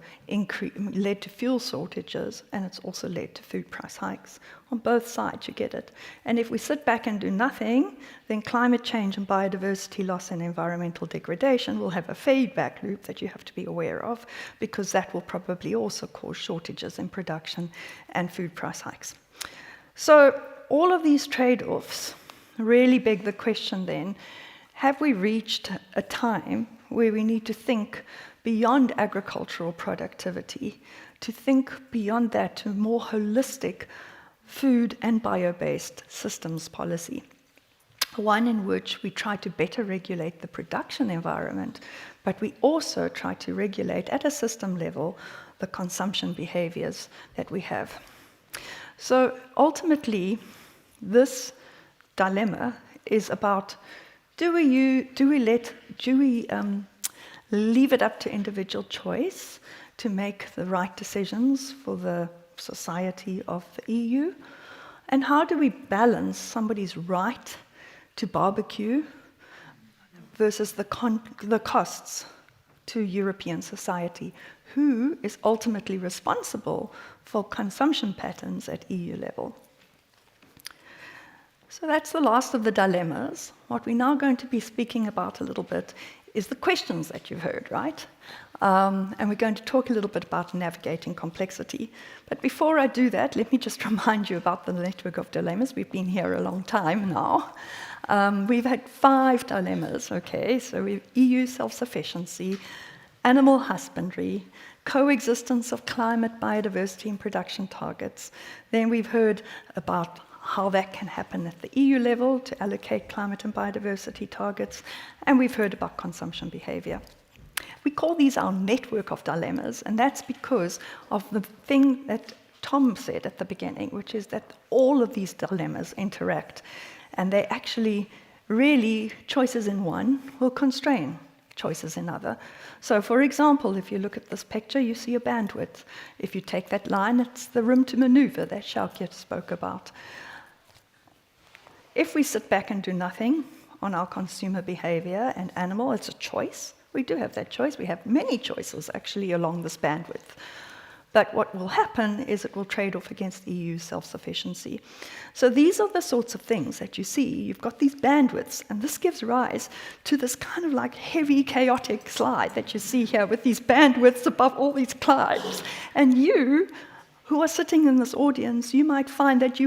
led to fuel shortages, and it's also led to food price hikes. On both sides, you get it. And if we sit back and do nothing, then climate change and biodiversity loss and environmental degradation will have a feedback loop that you have to be aware of, because that will probably also cause shortages in production and food price hikes. So all of these trade-offs really beg the question then, have we reached a time where we need to think beyond agricultural productivity, to think beyond that to more holistic food and bio-based systems policy? One in which we try to better regulate the production environment, but we also try to regulate at a system level the consumption behaviors that we have. So ultimately, this dilemma is about, do we leave it up to individual choice to make the right decisions for the society of the EU? And how do we balance somebody's right to barbecue versus the costs to European society? Who is ultimately responsible for consumption patterns at EU level? So that's the last of the dilemmas. What we're now going to be speaking about a little bit is the questions that you've heard, right? And we're going to talk a little bit about navigating complexity. But before I do that, let me just remind you about the network of dilemmas. We've been here a long time now. We've had 5 dilemmas, okay? So we've EU self-sufficiency, animal husbandry, coexistence of climate, biodiversity, and production targets. Then we've heard about how that can happen at the EU level to allocate climate and biodiversity targets, and we've heard about consumption behavior. We call these our network of dilemmas, and that's because of the thing that Tom said at the beginning, which is that all of these dilemmas interact, and they actually really, choices in one will constrain choices in other. So for example, if you look at this picture, you see a bandwidth. If you take that line, it's the room to maneuver that Sjoukje spoke about. If we sit back and do nothing on our consumer behavior and animal, it's a choice. We do have that choice. We have many choices actually along this bandwidth. But what will happen is it will trade off against EU self-sufficiency. So these are the sorts of things that you see. You've got these bandwidths, and this gives rise to this kind of like heavy, chaotic slide that you see here with these bandwidths above all these climbs. And you, who are sitting in this audience, you might find that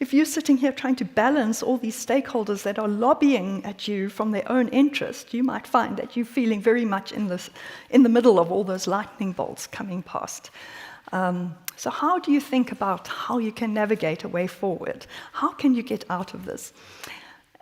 if you're sitting here trying to balance all these stakeholders that are lobbying at you from their own interest, you might find that you're feeling very much in the middle of all those lightning bolts coming past. So how do you think about how you can navigate a way forward? How can you get out of this?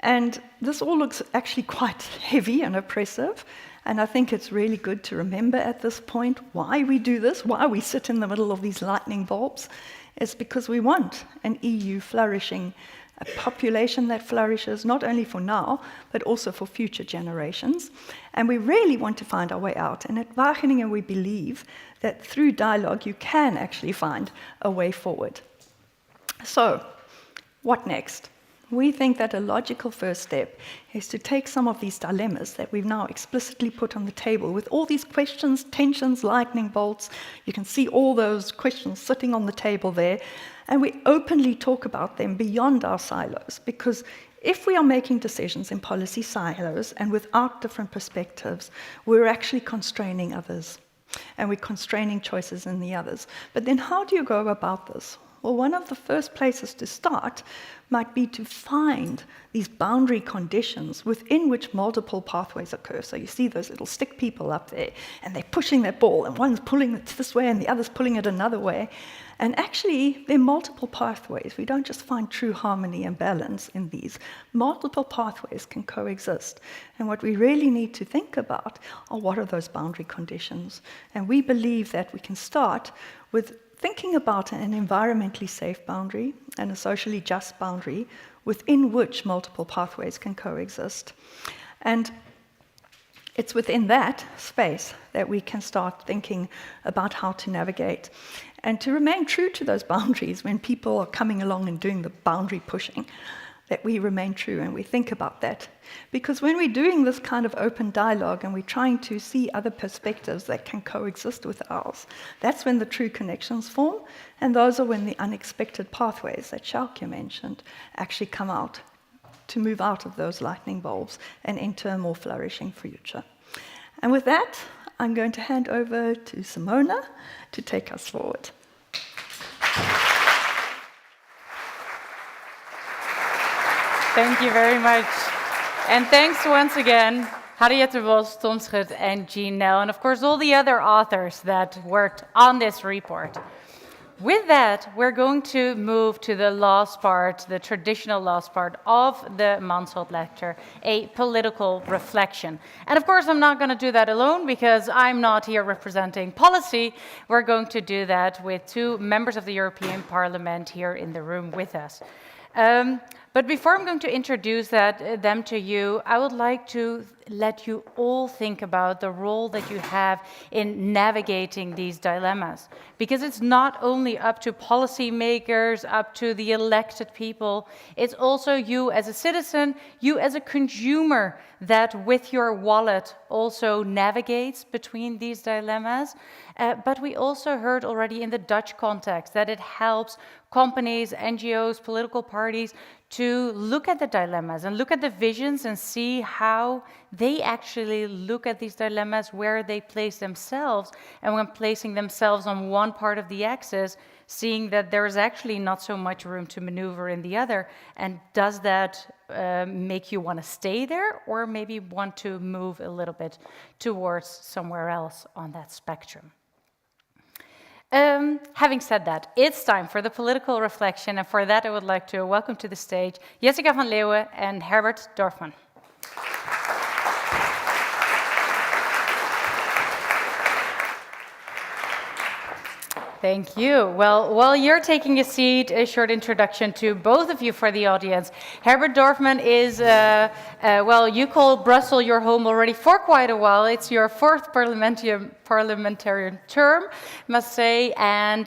And this all looks actually quite heavy and oppressive, and I think it's really good to remember at this point why we do this, why we sit in the middle of these lightning bulbs. It's because we want an EU flourishing, a population that flourishes not only for now, but also for future generations. And we really want to find our way out. And at Wageningen, we believe that through dialogue, you can actually find a way forward. So, what next? We think that a logical first step is to take some of these dilemmas that we've now explicitly put on the table with all these questions, tensions, lightning bolts. You can see all those questions sitting on the table there, and we openly talk about them beyond our silos, because if we are making decisions in policy silos and without different perspectives, we're actually constraining others, and we're constraining choices in the others. But then how do you go about this? Well, one of the first places to start might be to find these boundary conditions within which multiple pathways occur. So you see those little stick people up there, and they're pushing that ball, and one's pulling it this way, and the other's pulling it another way. And actually, there are multiple pathways. We don't just find true harmony and balance in these. Multiple pathways can coexist. And what we really need to think about are what are those boundary conditions. And we believe that we can start with thinking about an environmentally safe boundary and a socially just boundary within which multiple pathways can coexist. And it's within that space that we can start thinking about how to navigate and to remain true to those boundaries when people are coming along and doing the boundary pushing, that we remain true and we think about that. Because when we're doing this kind of open dialogue and we're trying to see other perspectives that can coexist with ours, that's when the true connections form, and those are when the unexpected pathways that Sjoukje mentioned actually come out to move out of those lightning bulbs and enter a more flourishing future. And with that, I'm going to hand over to Simona to take us forward. Thank you very much. And thanks once again, Harriet de Vos, Tom Schut, and Jean Nell, and of course all the other authors that worked on this report. With that, we're going to move to the last part, the traditional last part of the Mansholt lecture, a political reflection. And of course, I'm not going to do that alone because I'm not here representing policy. We're going to do that with two members of the European Parliament here in the room with us. But before I'm going to introduce them to you, I would like to let you all think about the role that you have in navigating these dilemmas. Because it's not only up to policymakers, up to the elected people, it's also you as a citizen, you as a consumer, that with your wallet also navigates between these dilemmas. But we also heard already in the Dutch context that it helps companies, NGOs, political parties to look at the dilemmas and look at the visions and see how they actually look at these dilemmas, where they place themselves, and when placing themselves on one part of the axis, seeing that there is actually not so much room to maneuver in the other. And does that make you want to stay there, or maybe want to move a little bit towards somewhere else on that spectrum? Having said that, it's time for the political reflection, and for that I would like to welcome to the stage Jessica van Leeuwen and Herbert Dorfman. Thank you. Well, while you're taking a seat, a short introduction to both of you for the audience. Herbert Dorfman is, well, you call Brussels your home already for quite a while. It's your fourth parliamentarian term, must say, and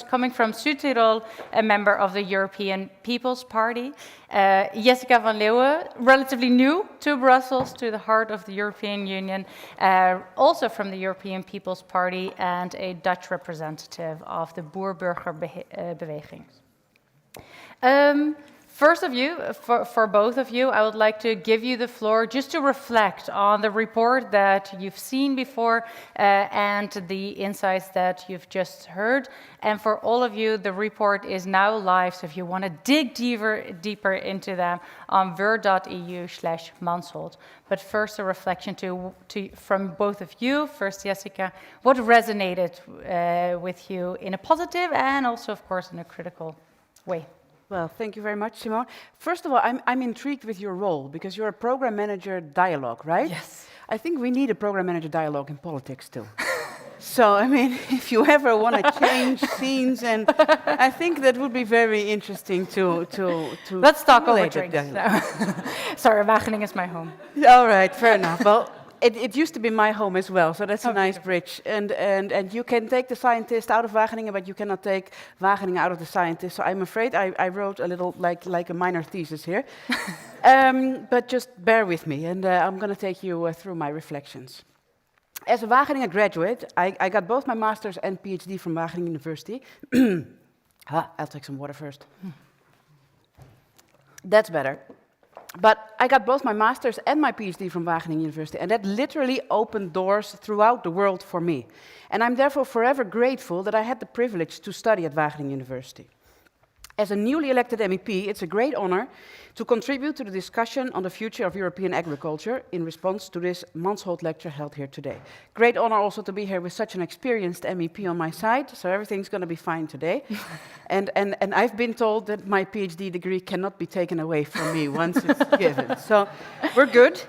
coming from Südtirol, a member of the European People's Party. Jessica van Leeuwen, relatively new to Brussels, to the heart of the European Union, also from the European People's Party and a Dutch representative of the Boer-Burgerbeweging. First of you, for both of you, I would like to give you the floor just to reflect on the report that you've seen before and the insights that you've just heard. And for all of you, the report is now live, so if you want to dig deeper into them on ver.eu/Mansholt. But first, a reflection from both of you. First, Jessica, what resonated with you in a positive and also, of course, in a critical way? Well, thank you very much, Simone. First of all, I'm intrigued with your role, because you're a program manager dialogue, right? Yes. I think we need a program manager dialogue in politics too. So, I mean, if you ever want to change scenes, and I think that would be very interesting to Let's talk over stimulate drinks. that. Sorry, Wageningen is my home. All right, fair enough. Well, it used to be my home as well, so that's a nice bridge. And you can take the scientist out of Wageningen, but you cannot take Wageningen out of the scientist. So I'm afraid I wrote a little like a minor thesis here. But just bear with me, and I'm going to take you through my reflections. As a Wageningen graduate, I got both my master's and PhD from Wageningen University. I'll take some water first. That's better. But I got both my master's and my PhD from Wageningen University, and that literally opened doors throughout the world for me. And I'm therefore forever grateful that I had the privilege to study at Wageningen University. As a newly elected MEP, it's a great honor to contribute to the discussion on the future of European agriculture in response to this Mansholt lecture held here today. Great honor also to be here with such an experienced MEP on my side, so everything's going to be fine today. and I've been told that my PhD degree cannot be taken away from me once it's given. So we're good.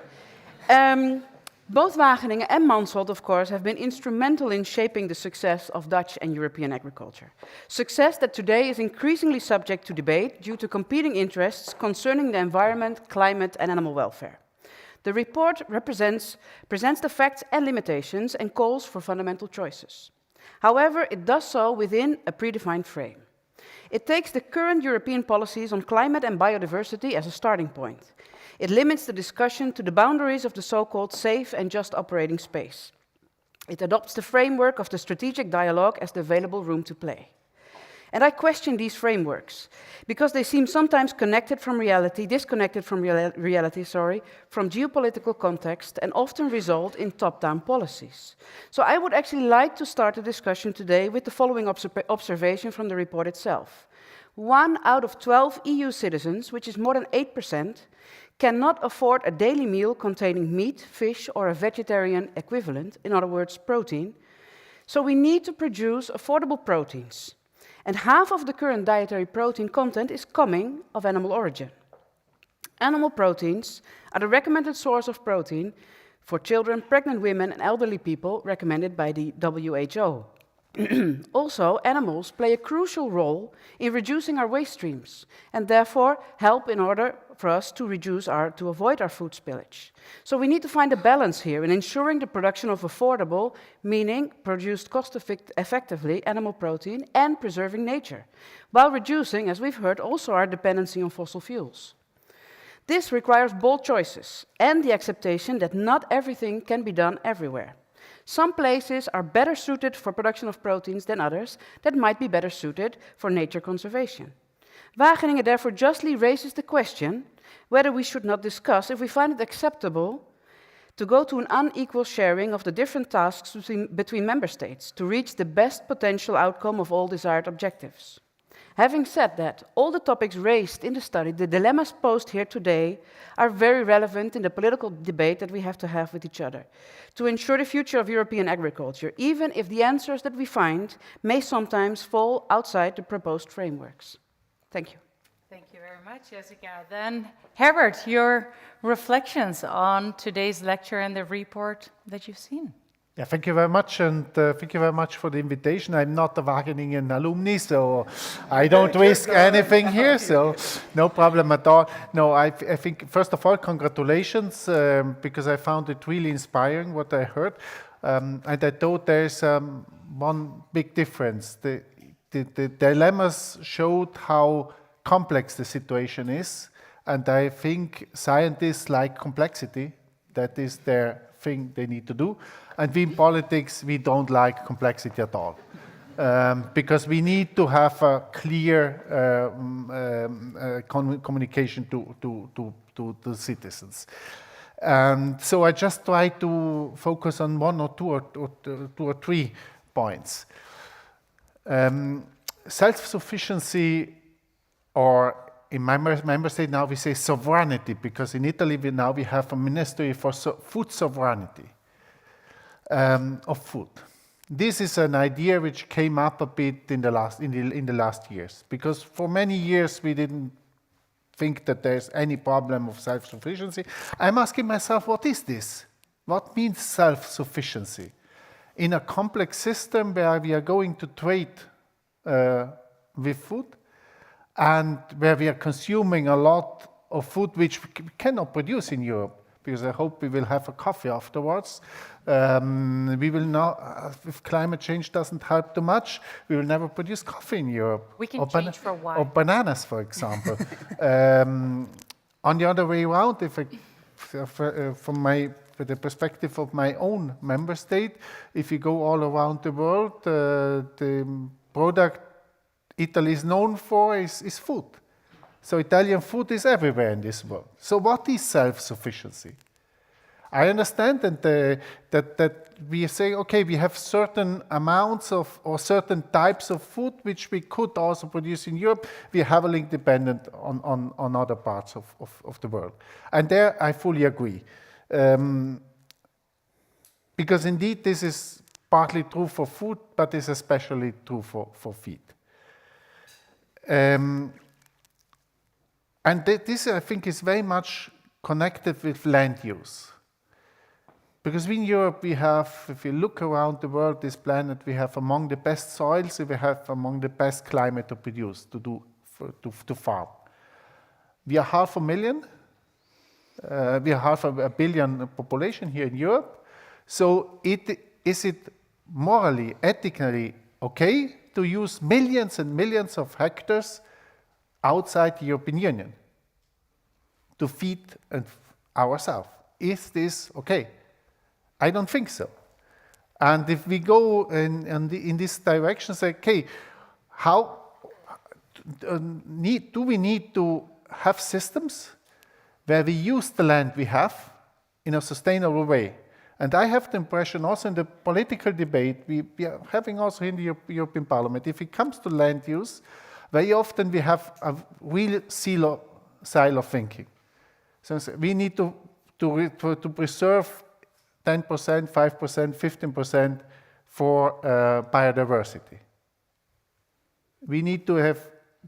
Both Wageningen and Mansholt, of course, have been instrumental in shaping the success of Dutch and European agriculture. Success that today is increasingly subject to debate due to competing interests concerning the environment, climate, and animal welfare. The report presents the facts and limitations and calls for fundamental choices. However, it does so within a predefined frame. It takes the current European policies on climate and biodiversity as a starting point. It limits the discussion to the boundaries of the so-called safe and just operating space. It adopts the framework of the strategic dialogue as the available room to play. And I question these frameworks, because they seem sometimes disconnected from reality, from geopolitical context, and often result in top-down policies. So I would actually like to start the discussion today with the following observation from the report itself. 1 out of 12 EU citizens, which is more than 8%, cannot afford a daily meal containing meat, fish, or a vegetarian equivalent, in other words, protein. So we need to produce affordable proteins. And half of the current dietary protein content is coming of animal origin. Animal proteins are the recommended source of protein for children, pregnant women, and elderly people, recommended by the WHO. Also, animals play a crucial role in reducing our waste streams, and therefore help in order for us to avoid our food spillage. So we need to find a balance here in ensuring the production of affordable, meaning produced cost-effectively, animal protein and preserving nature, while reducing, as we've heard, also our dependency on fossil fuels. This requires bold choices and the acceptation that not everything can be done everywhere. Some places are better suited for production of proteins than others that might be better suited for nature conservation. Wageningen therefore justly raises the question whether we should not discuss if we find it acceptable to go to an unequal sharing of the different tasks between member states to reach the best potential outcome of all desired objectives. Having said that, all the topics raised in the study, the dilemmas posed here today, are very relevant in the political debate that we have to have with each other to ensure the future of European agriculture, even if the answers that we find may sometimes fall outside the proposed frameworks. Thank you. Thank you very much, Jessica. Then, Herbert, your reflections on today's lecture and the report that you've seen. Yeah, thank you very much, and thank you very much for the invitation. I'm not a Wageningen alumni, so I don't risk anything here, so no problem at all. No, I think, first of all, congratulations, because I found it really inspiring what I heard, and I thought there's one big difference. The dilemmas showed how complex the situation is, and I think scientists like complexity. That is their thing they need to do. And we in politics, we don't like complexity at all. Because we need to have a clear communication to the citizens. And so I just try to focus on one or two or three points. Self-sufficiency, or in my member state now we say sovereignty, because in Italy now we have a ministry for food sovereignty. Of food. This is an idea which came up a bit in the last years, because for many years we didn't think that there's any problem of self-sufficiency. I'm asking myself, what is this? What means self-sufficiency? In a complex system where we are going to trade with food, and where we are consuming a lot of food which we cannot produce in Europe, because I hope we will have a coffee afterwards. We will not, if climate change doesn't help too much, we will never produce coffee in Europe. We can change for wine. Or bananas, for example. On the other way around, from the perspective of my own member state, if you go all around the world, the product Italy is known for is food. So Italian food is everywhere in this world. So what is self-sufficiency? I understand that we say, okay, we have certain amounts of, or certain types of food which we could also produce in Europe. We are heavily dependent on other parts of the world. And there I fully agree. Because indeed this is partly true for food, but is especially true for feed. And this, I think, is very much connected with land use. Because in Europe we have, if you look around the world, this planet, we have among the best soils, we have among the best climate to produce, to farm. We are 500,000, we are 500 million population here in Europe. So is it morally, ethically okay to use millions and millions of hectares outside the European Union to feed ourselves? Is this okay? I don't think so. And if we go in this direction, say, okay, how do we need to have systems where we use the land we have in a sustainable way? And I have the impression also in the political debate we are having also in the European Parliament, if it comes to land use, very often we have a real silo thinking. So we need to preserve 10%, 5%, 15% for biodiversity. We need to have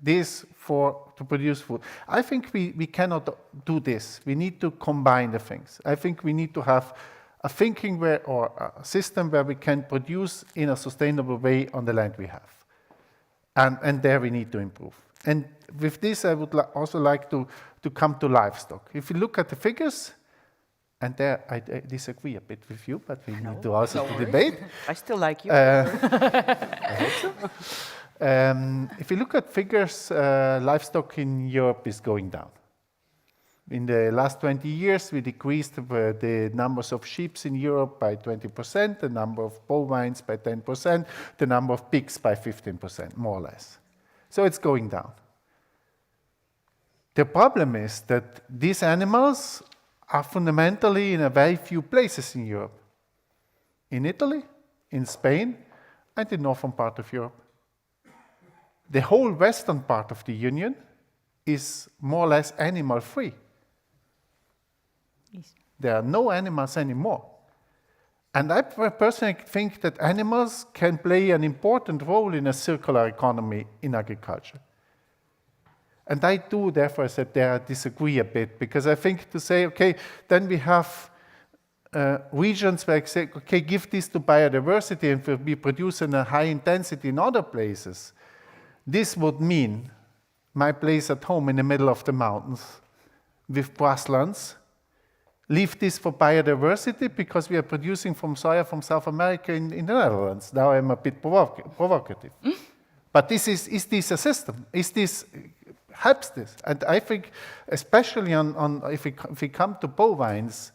this to produce food. I think we cannot do this. We need to combine the things. I think we need to have a thinking or a system where we can produce in a sustainable way on the land we have. And there we need to improve. And with this, I would also like to come to livestock. If you look at the figures, and there I disagree a bit with you, but we need to also debate. I still like you. I hope so. If you look at figures, livestock in Europe is going down. In the last 20 years, we decreased the numbers of sheep in Europe by 20%, the number of bovines by 10%, the number of pigs by 15%, more or less. So it's going down. The problem is that these animals are fundamentally in a very few places in Europe. In Italy, in Spain, and in the northern part of Europe. the whole western part of the Union is more or less animal-free. Yes. There are no animals anymore. And I personally think that animals can play an important role in a circular economy in agriculture. And I do, therefore, I said there I disagree a bit, because I think to say, okay, then we have regions where I say, okay, give this to biodiversity and we produce in a high intensity in other places. This would mean my place at home in the middle of the mountains with grasslands, leave this for biodiversity because we are producing from soya from South America in the Netherlands. Now I'm a bit provocative. But is this a system? Helps this? And I think, especially if we come to bovines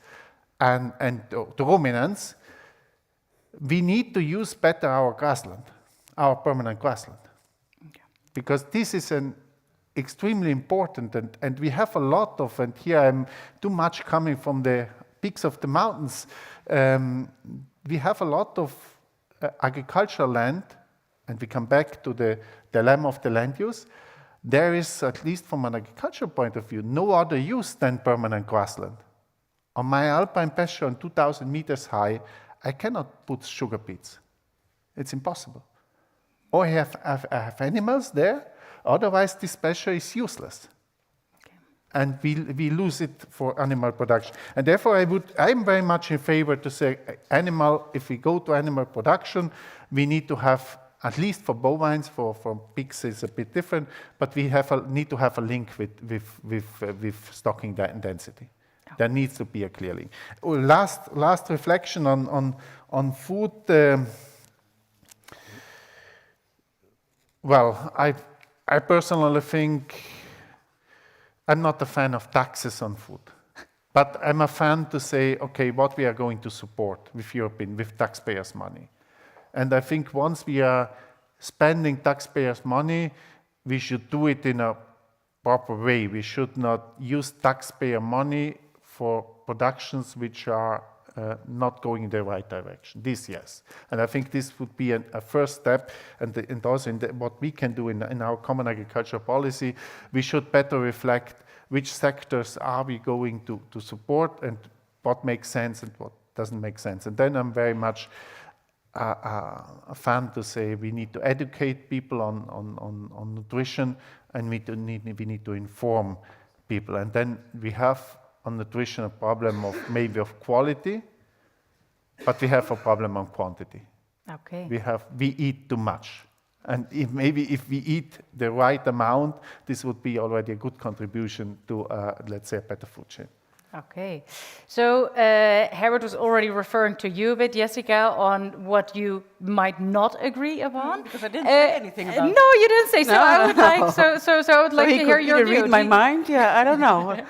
and to ruminants, we need to use better our grassland, our permanent grassland. Okay. Because this is an extremely important, and we have a lot of, and here I'm too much coming from the peaks of the mountains, we have a lot of agricultural land, and we come back to the dilemma of the land use. There is, at least from an agricultural point of view, no other use than permanent grassland. On my alpine pasture on 2,000 meters high, I cannot put sugar beets. It's impossible. Or I have animals there, otherwise this pasture is useless. Okay. And we lose it for animal production. And therefore I'm very much in favor to say if we go to animal production, we need to have, at least for bovines, for pigs it's a bit different, but we need to have a link with stocking density. Oh. There needs to be a clear link. Last reflection on food. Well, I personally think I'm not a fan of taxes on food, but I'm a fan to say, okay, what we are going to support with taxpayers' money. And I think once we are spending taxpayers' money, we should do it in a proper way. We should not use taxpayer money for productions which are not going in the right direction. This, yes. And I think this would be a first step, and also what we can do in our common agricultural policy, we should better reflect which sectors are we going to support and what makes sense and what doesn't make sense. And then I'm very much a fan to say we need to educate people on nutrition, and we need to inform people. And then we have on nutrition a problem of maybe of quality, but we have a problem on quantity. Okay. We eat too much. And if we eat the right amount, this would be already a good contribution to, let's say, a better food chain. Okay, so Herbert was already referring to you a bit, Jessica, on what you might not agree upon. Because I didn't say anything about it. No, you didn't say so. I would like I would like to hear your view. Read my mind? Yeah, I don't know.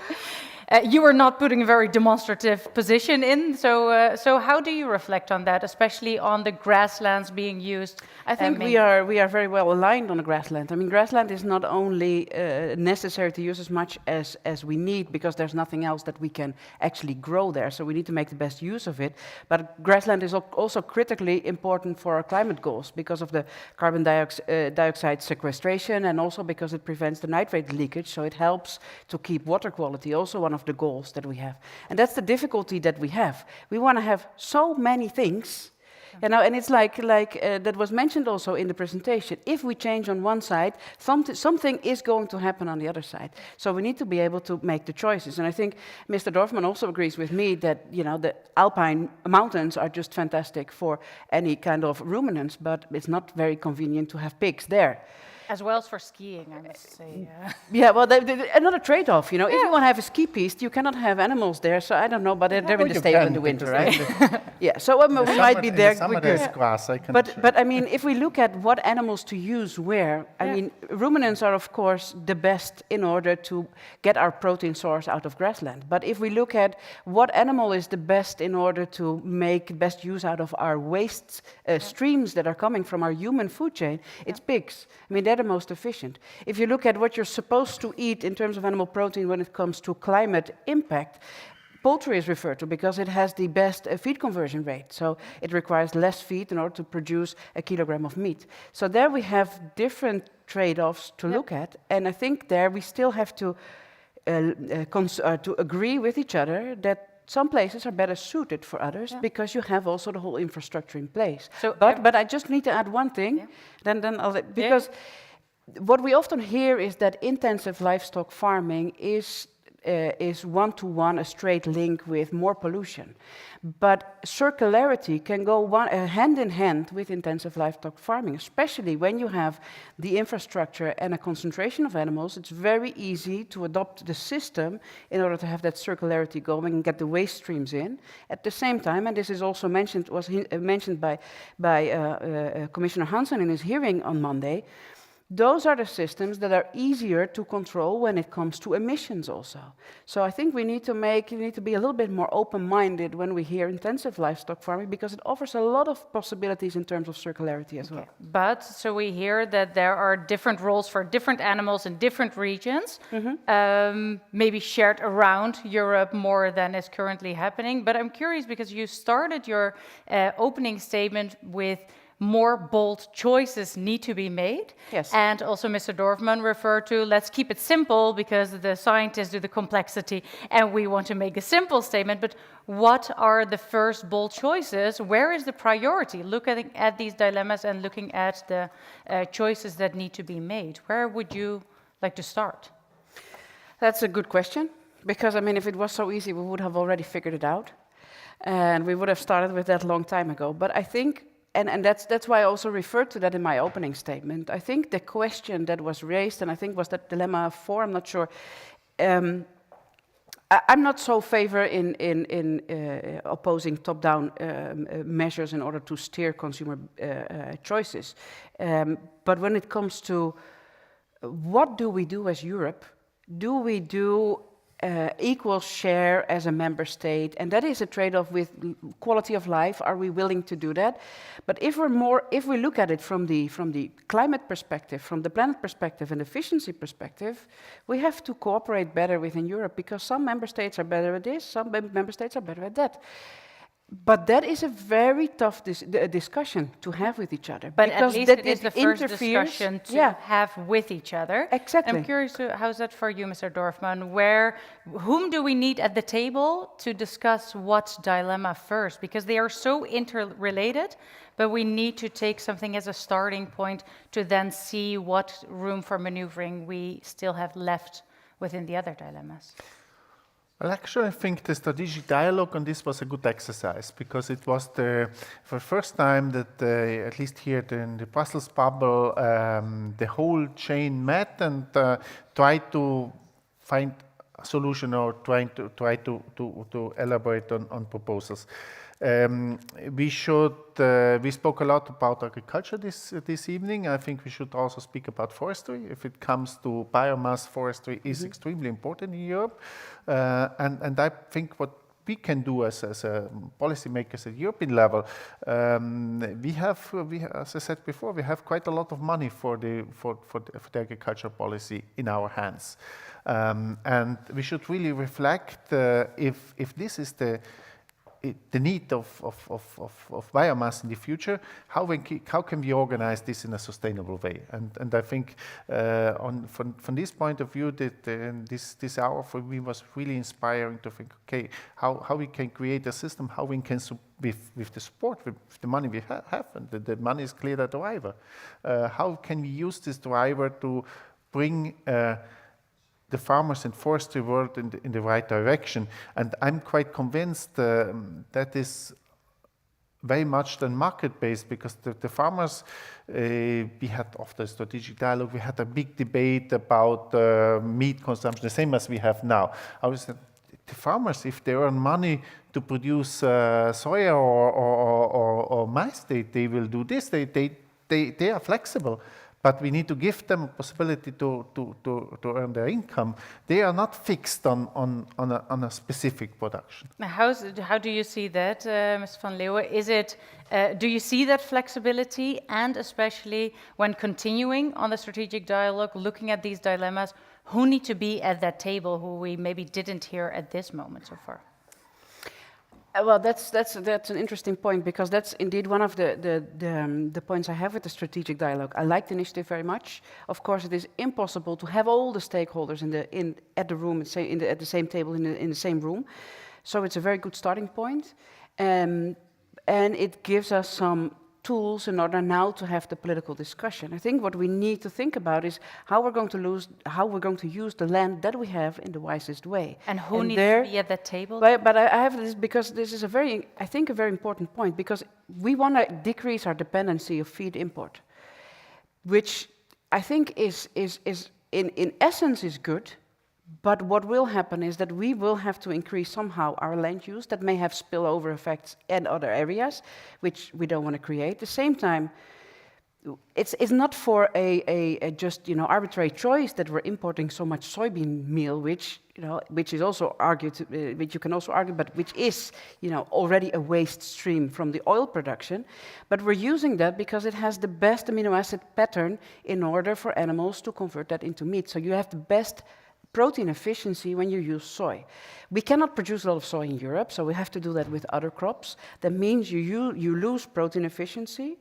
You were not putting a very demonstrative position in, so how do you reflect on that, especially on the grasslands being used? I think we are very well aligned on the grassland. I mean, grassland is not only necessary to use as much as we need, because there's nothing else that we can actually grow there, so we need to make the best use of it. But grassland is also critically important for our climate goals because of the carbon dioxide sequestration, and also because it prevents the nitrate leakage, so it helps to keep water quality, also one of the goals that we have. And that's the difficulty that we have. We want to have so many things, and it's like that was mentioned also in the presentation. If we change on one side, something is going to happen on the other side. So we need to be able to make the choices. And I think Mr. Dorfman also agrees with me that the Alpine mountains are just fantastic for any kind of ruminants, but it's not very convenient to have pigs there. As well as for skiing, I must say. Yeah, well, another trade-off, If you want to have a ski piste, you cannot have animals there, so I don't know, but they're in the stable in the winter, right? Yeah, so we might be there. Grass, but I mean, if we look at what animals to use where, I mean, ruminants are, of course, the best in order to get our protein source out of grassland. But if we look at what animal is the best in order to make best use out of our waste streams that are coming from our human food chain, it's pigs. I mean, they're the most efficient. If you look at what you're supposed to eat in terms of animal protein when it comes to climate impact, poultry is referred to because it has the best feed conversion rate. So it requires less feed in order to produce a kilogram of meat. So there we have different trade-offs to look at. And I think there we still have to agree with each other that some places are better suited for others because you have also the whole infrastructure in place. So, but I just need to add one thing, then I'll, because what we often hear is that intensive livestock farming is one-to-one a straight link with more pollution. But circularity can go hand in hand with intensive livestock farming, especially when you have the infrastructure and a concentration of animals. It's very easy to adopt the system in order to have that circularity going and get the waste streams in. At the same time, and this is also mentioned by Commissioner Hansen in his hearing on Monday, those are the systems that are easier to control when it comes to emissions also. So I think we need to be a little bit more open-minded when we hear intensive livestock farming, because it offers a lot of possibilities in terms of circularity as well. But so we hear that there are different roles for different animals in different regions, maybe shared around Europe more than is currently happening. But I'm curious because you started your opening statement with more bold choices need to be made. Yes. And also Mr. Dorfman referred to, let's keep it simple because the scientists do the complexity and we want to make a simple statement. But what are the first bold choices? Where is the priority? Looking at these dilemmas and looking at the choices that need to be made. Where would you like to start? That's a good question, because I mean, if it was so easy, we would have already figured it out. And we would have started with that a long time ago. But I think, and that's why I also referred to that in my opening statement. I think the question that was raised, and I think was that dilemma 4, I'm not sure. I'm not so favor in opposing top-down measures in order to steer consumer choices. But when it comes to what do we do as Europe, do we do equal share as a member state, and that is a trade-off with quality of life. Are we willing to do that? But if we look at it from the climate perspective, from the planet perspective, and efficiency perspective, we have to cooperate better within Europe, because some member states are better at this, some member states are better at that. But that is a very tough discussion to have with each other. But at least it is the first discussion to have with each other. Exactly. I'm curious, how's that for you, Mr. Dorfman? Whom do we need at the table to discuss what dilemma first? Because they are so interrelated, but we need to take something as a starting point to then see what room for maneuvering we still have left within the other dilemmas. Well, actually, I think the strategic dialogue on this was a good exercise, because it was the first time that, at least here in the Brussels bubble, the whole chain met and tried to find a solution, or try to elaborate on proposals. We spoke a lot about agriculture this evening. I think we should also speak about forestry. If it comes to biomass, forestry is extremely important in Europe. And I think what we can do as policymakers at European level, we have, as I said before, we have quite a lot of money for the agricultural policy in our hands. And we should really reflect if this is the need of biomass in the future, how can we organize this in a sustainable way? And I think from this point of view, that this hour for me was really inspiring to think, okay, how we can create a system, how we can with the support, with the money we have, and the money is clearly a driver. How can we use this driver to bring the farmers and forestry world in the right direction? And I'm quite convinced that is very much then market-based, because the farmers, we had after strategic dialogue, we had a big debate about meat consumption, the same as we have now. I was the farmers, if they earn money to produce soya or maize, they will do this. They are flexible. But we need to give them a possibility to earn their income. They are not fixed on a specific production. How do you see that, Mr. van Leeuwen? Do you see that flexibility, and especially when continuing on the strategic dialogue, looking at these dilemmas, who need to be at that table who we maybe didn't hear at this moment so far? Well, that's an interesting point, because that's indeed one of the points I have with the strategic dialogue. I like the initiative very much. Of course, it is impossible to have all the stakeholders at the same table in the same room. So it's a very good starting point, and it gives us some tools in order now to have the political discussion. I think what we need to think about is how we're going to use the land that we have in the wisest way. And who needs to be at that table? But I have this because this is a very important point, because we want to decrease our dependency of feed import, which I think is in essence is good. But what will happen is that we will have to increase somehow our land use. That may have spillover effects in other areas, which we don't want to create. At the same time, it's not for a just arbitrary choice that we're importing so much soybean meal, which is also argued, which you can also argue, but which is already a waste stream from the oil production. But we're using that because it has the best amino acid pattern in order for animals to convert that into meat. So you have the best protein efficiency when you use soy. We cannot produce a lot of soy in Europe, so we have to do that with other crops. That means you lose protein efficiency,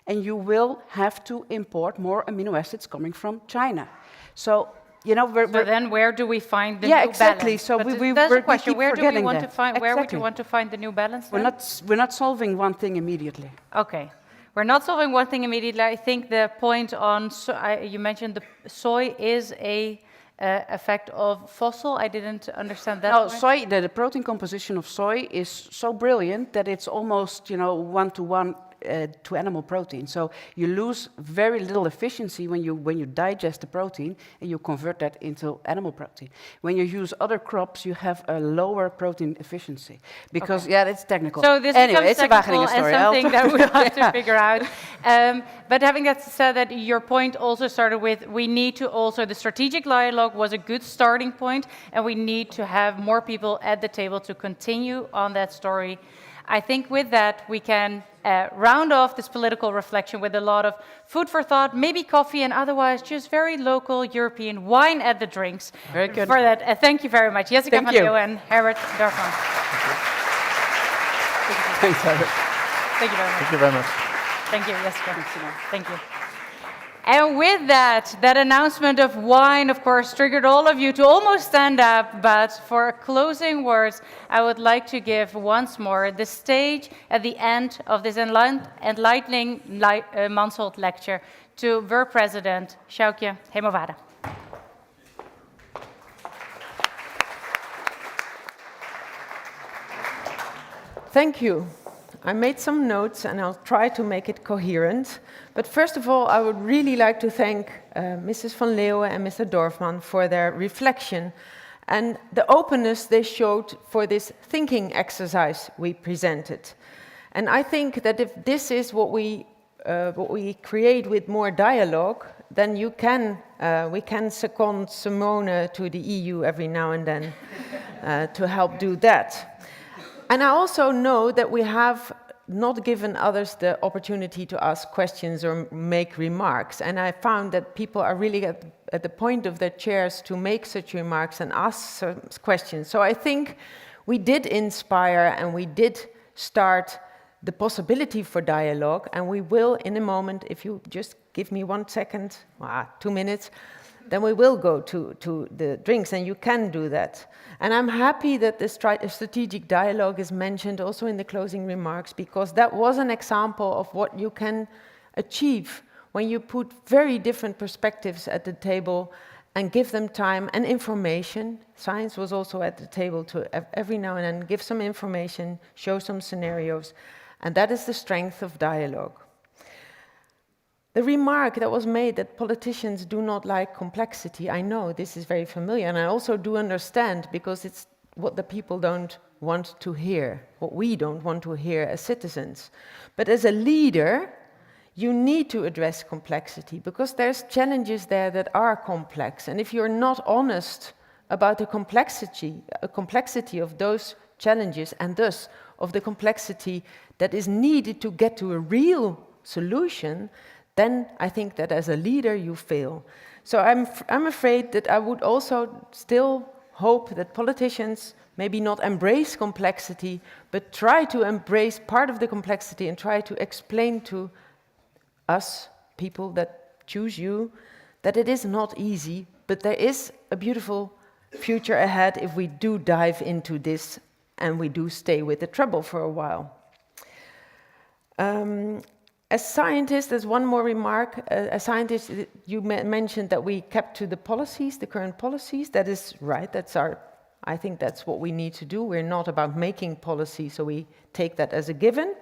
and you will have to import more amino acids coming from China. So, then where do we find the new exactly. balance? So that's the question. Where would you want to find the new balance? We're not solving one thing immediately. Okay. We're not solving one thing immediately. I think the point on you mentioned the soy is a effect of fossil. I didn't understand that. No, soy. The protein composition of soy is so brilliant that it's almost 1-to-1 to animal protein. So you lose very little efficiency when you digest the protein and you convert that into animal protein. When you use other crops, you have a lower protein efficiency because it's technical. So this anyway, it's a Wageningen story. And something that we have to figure out. But having that said, that your point also started with, we need to also, the strategic dialogue was a good starting point, and we need to have more people at the table to continue on that story. I think with that, we can round off this political reflection with a lot of food for thought, maybe coffee, and otherwise just very local European wine at the drinks. Very good. For that, thank you very much, Jessica van Leeuwen and Herbert Dorfman. Thanks, Herbert. Thank you very much. Thank you very much. Thank you, Jessica. Thank you. And with that announcement of wine, of course, triggered all of you to almost stand up. But for closing words, I would like to give once more the stage at the end of this enlightening Mansholt lecture to VER President Sjoukje Hemovada. Thank you. I made some notes and I'll try to make it coherent. But first of all, I would really like to thank Mrs. van Leeuwen and Mr. Dorfman for their reflection and the openness they showed for this thinking exercise we presented. And I think that if this is what we create with more dialogue, then we can second Simone to the EU every now and then to help do that. And I also know that we have not given others the opportunity to ask questions or make remarks. And I found that people are really at the point of their chairs to make such remarks and ask some questions. So I think we did inspire and we did start the possibility for dialogue. And we will, in a moment, if you just give me 1 second, 2 minutes, then we will go to the drinks, and you can do that. And I'm happy that the strategic dialogue is mentioned also in the closing remarks, because that was an example of what you can achieve when you put very different perspectives at the table and give them time and information. Science was also at the table to every now and then give some information, show some scenarios, and that is the strength of dialogue. The remark that was made that politicians do not like complexity, I know this is very familiar, and I also do understand, because it's what the people don't want to hear, what we don't want to hear as citizens. But as a leader, you need to address complexity, because there's challenges there that are complex, and if you're not honest about the complexity of those challenges, and thus of the complexity that is needed to get to a real solution, then I think that as a leader you fail. So I'm afraid that I would also still hope that politicians maybe not embrace complexity, but try to embrace part of the complexity and try to explain to us, people that choose you, that it is not easy, but there is a beautiful future ahead if we do dive into this and we do stay with the trouble for a while. As scientists, there's one more remark. As scientists, you mentioned that we kept to the policies, the current policies. That is right. I think that's what we need to do. We're not about making policy, so we take that as a given.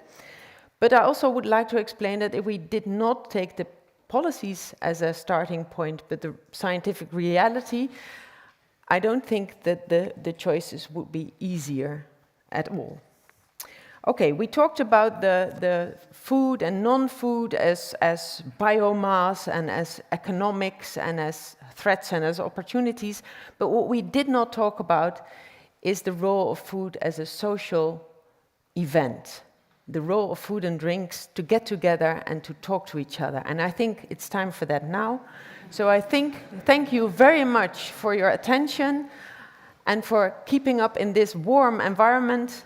But I also would like to explain that if we did not take the policies as a starting point, but the scientific reality, I don't think that the choices would be easier at all. Okay, we talked about the food and non-food as biomass and as economics and as threats and as opportunities, but what we did not talk about is the role of food as a social event, the role of food and drinks to get together and to talk to each other. And I think it's time for that now. So thank you very much for your attention and for keeping up in this warm environment.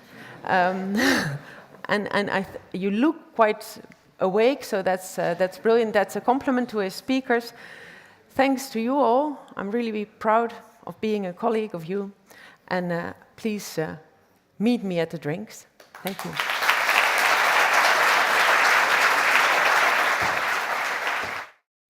You look quite awake, so that's brilliant. That's a compliment to his speakers. Thanks to you all. I'm really proud of being a colleague of you. And please meet me at the drinks. Thank you.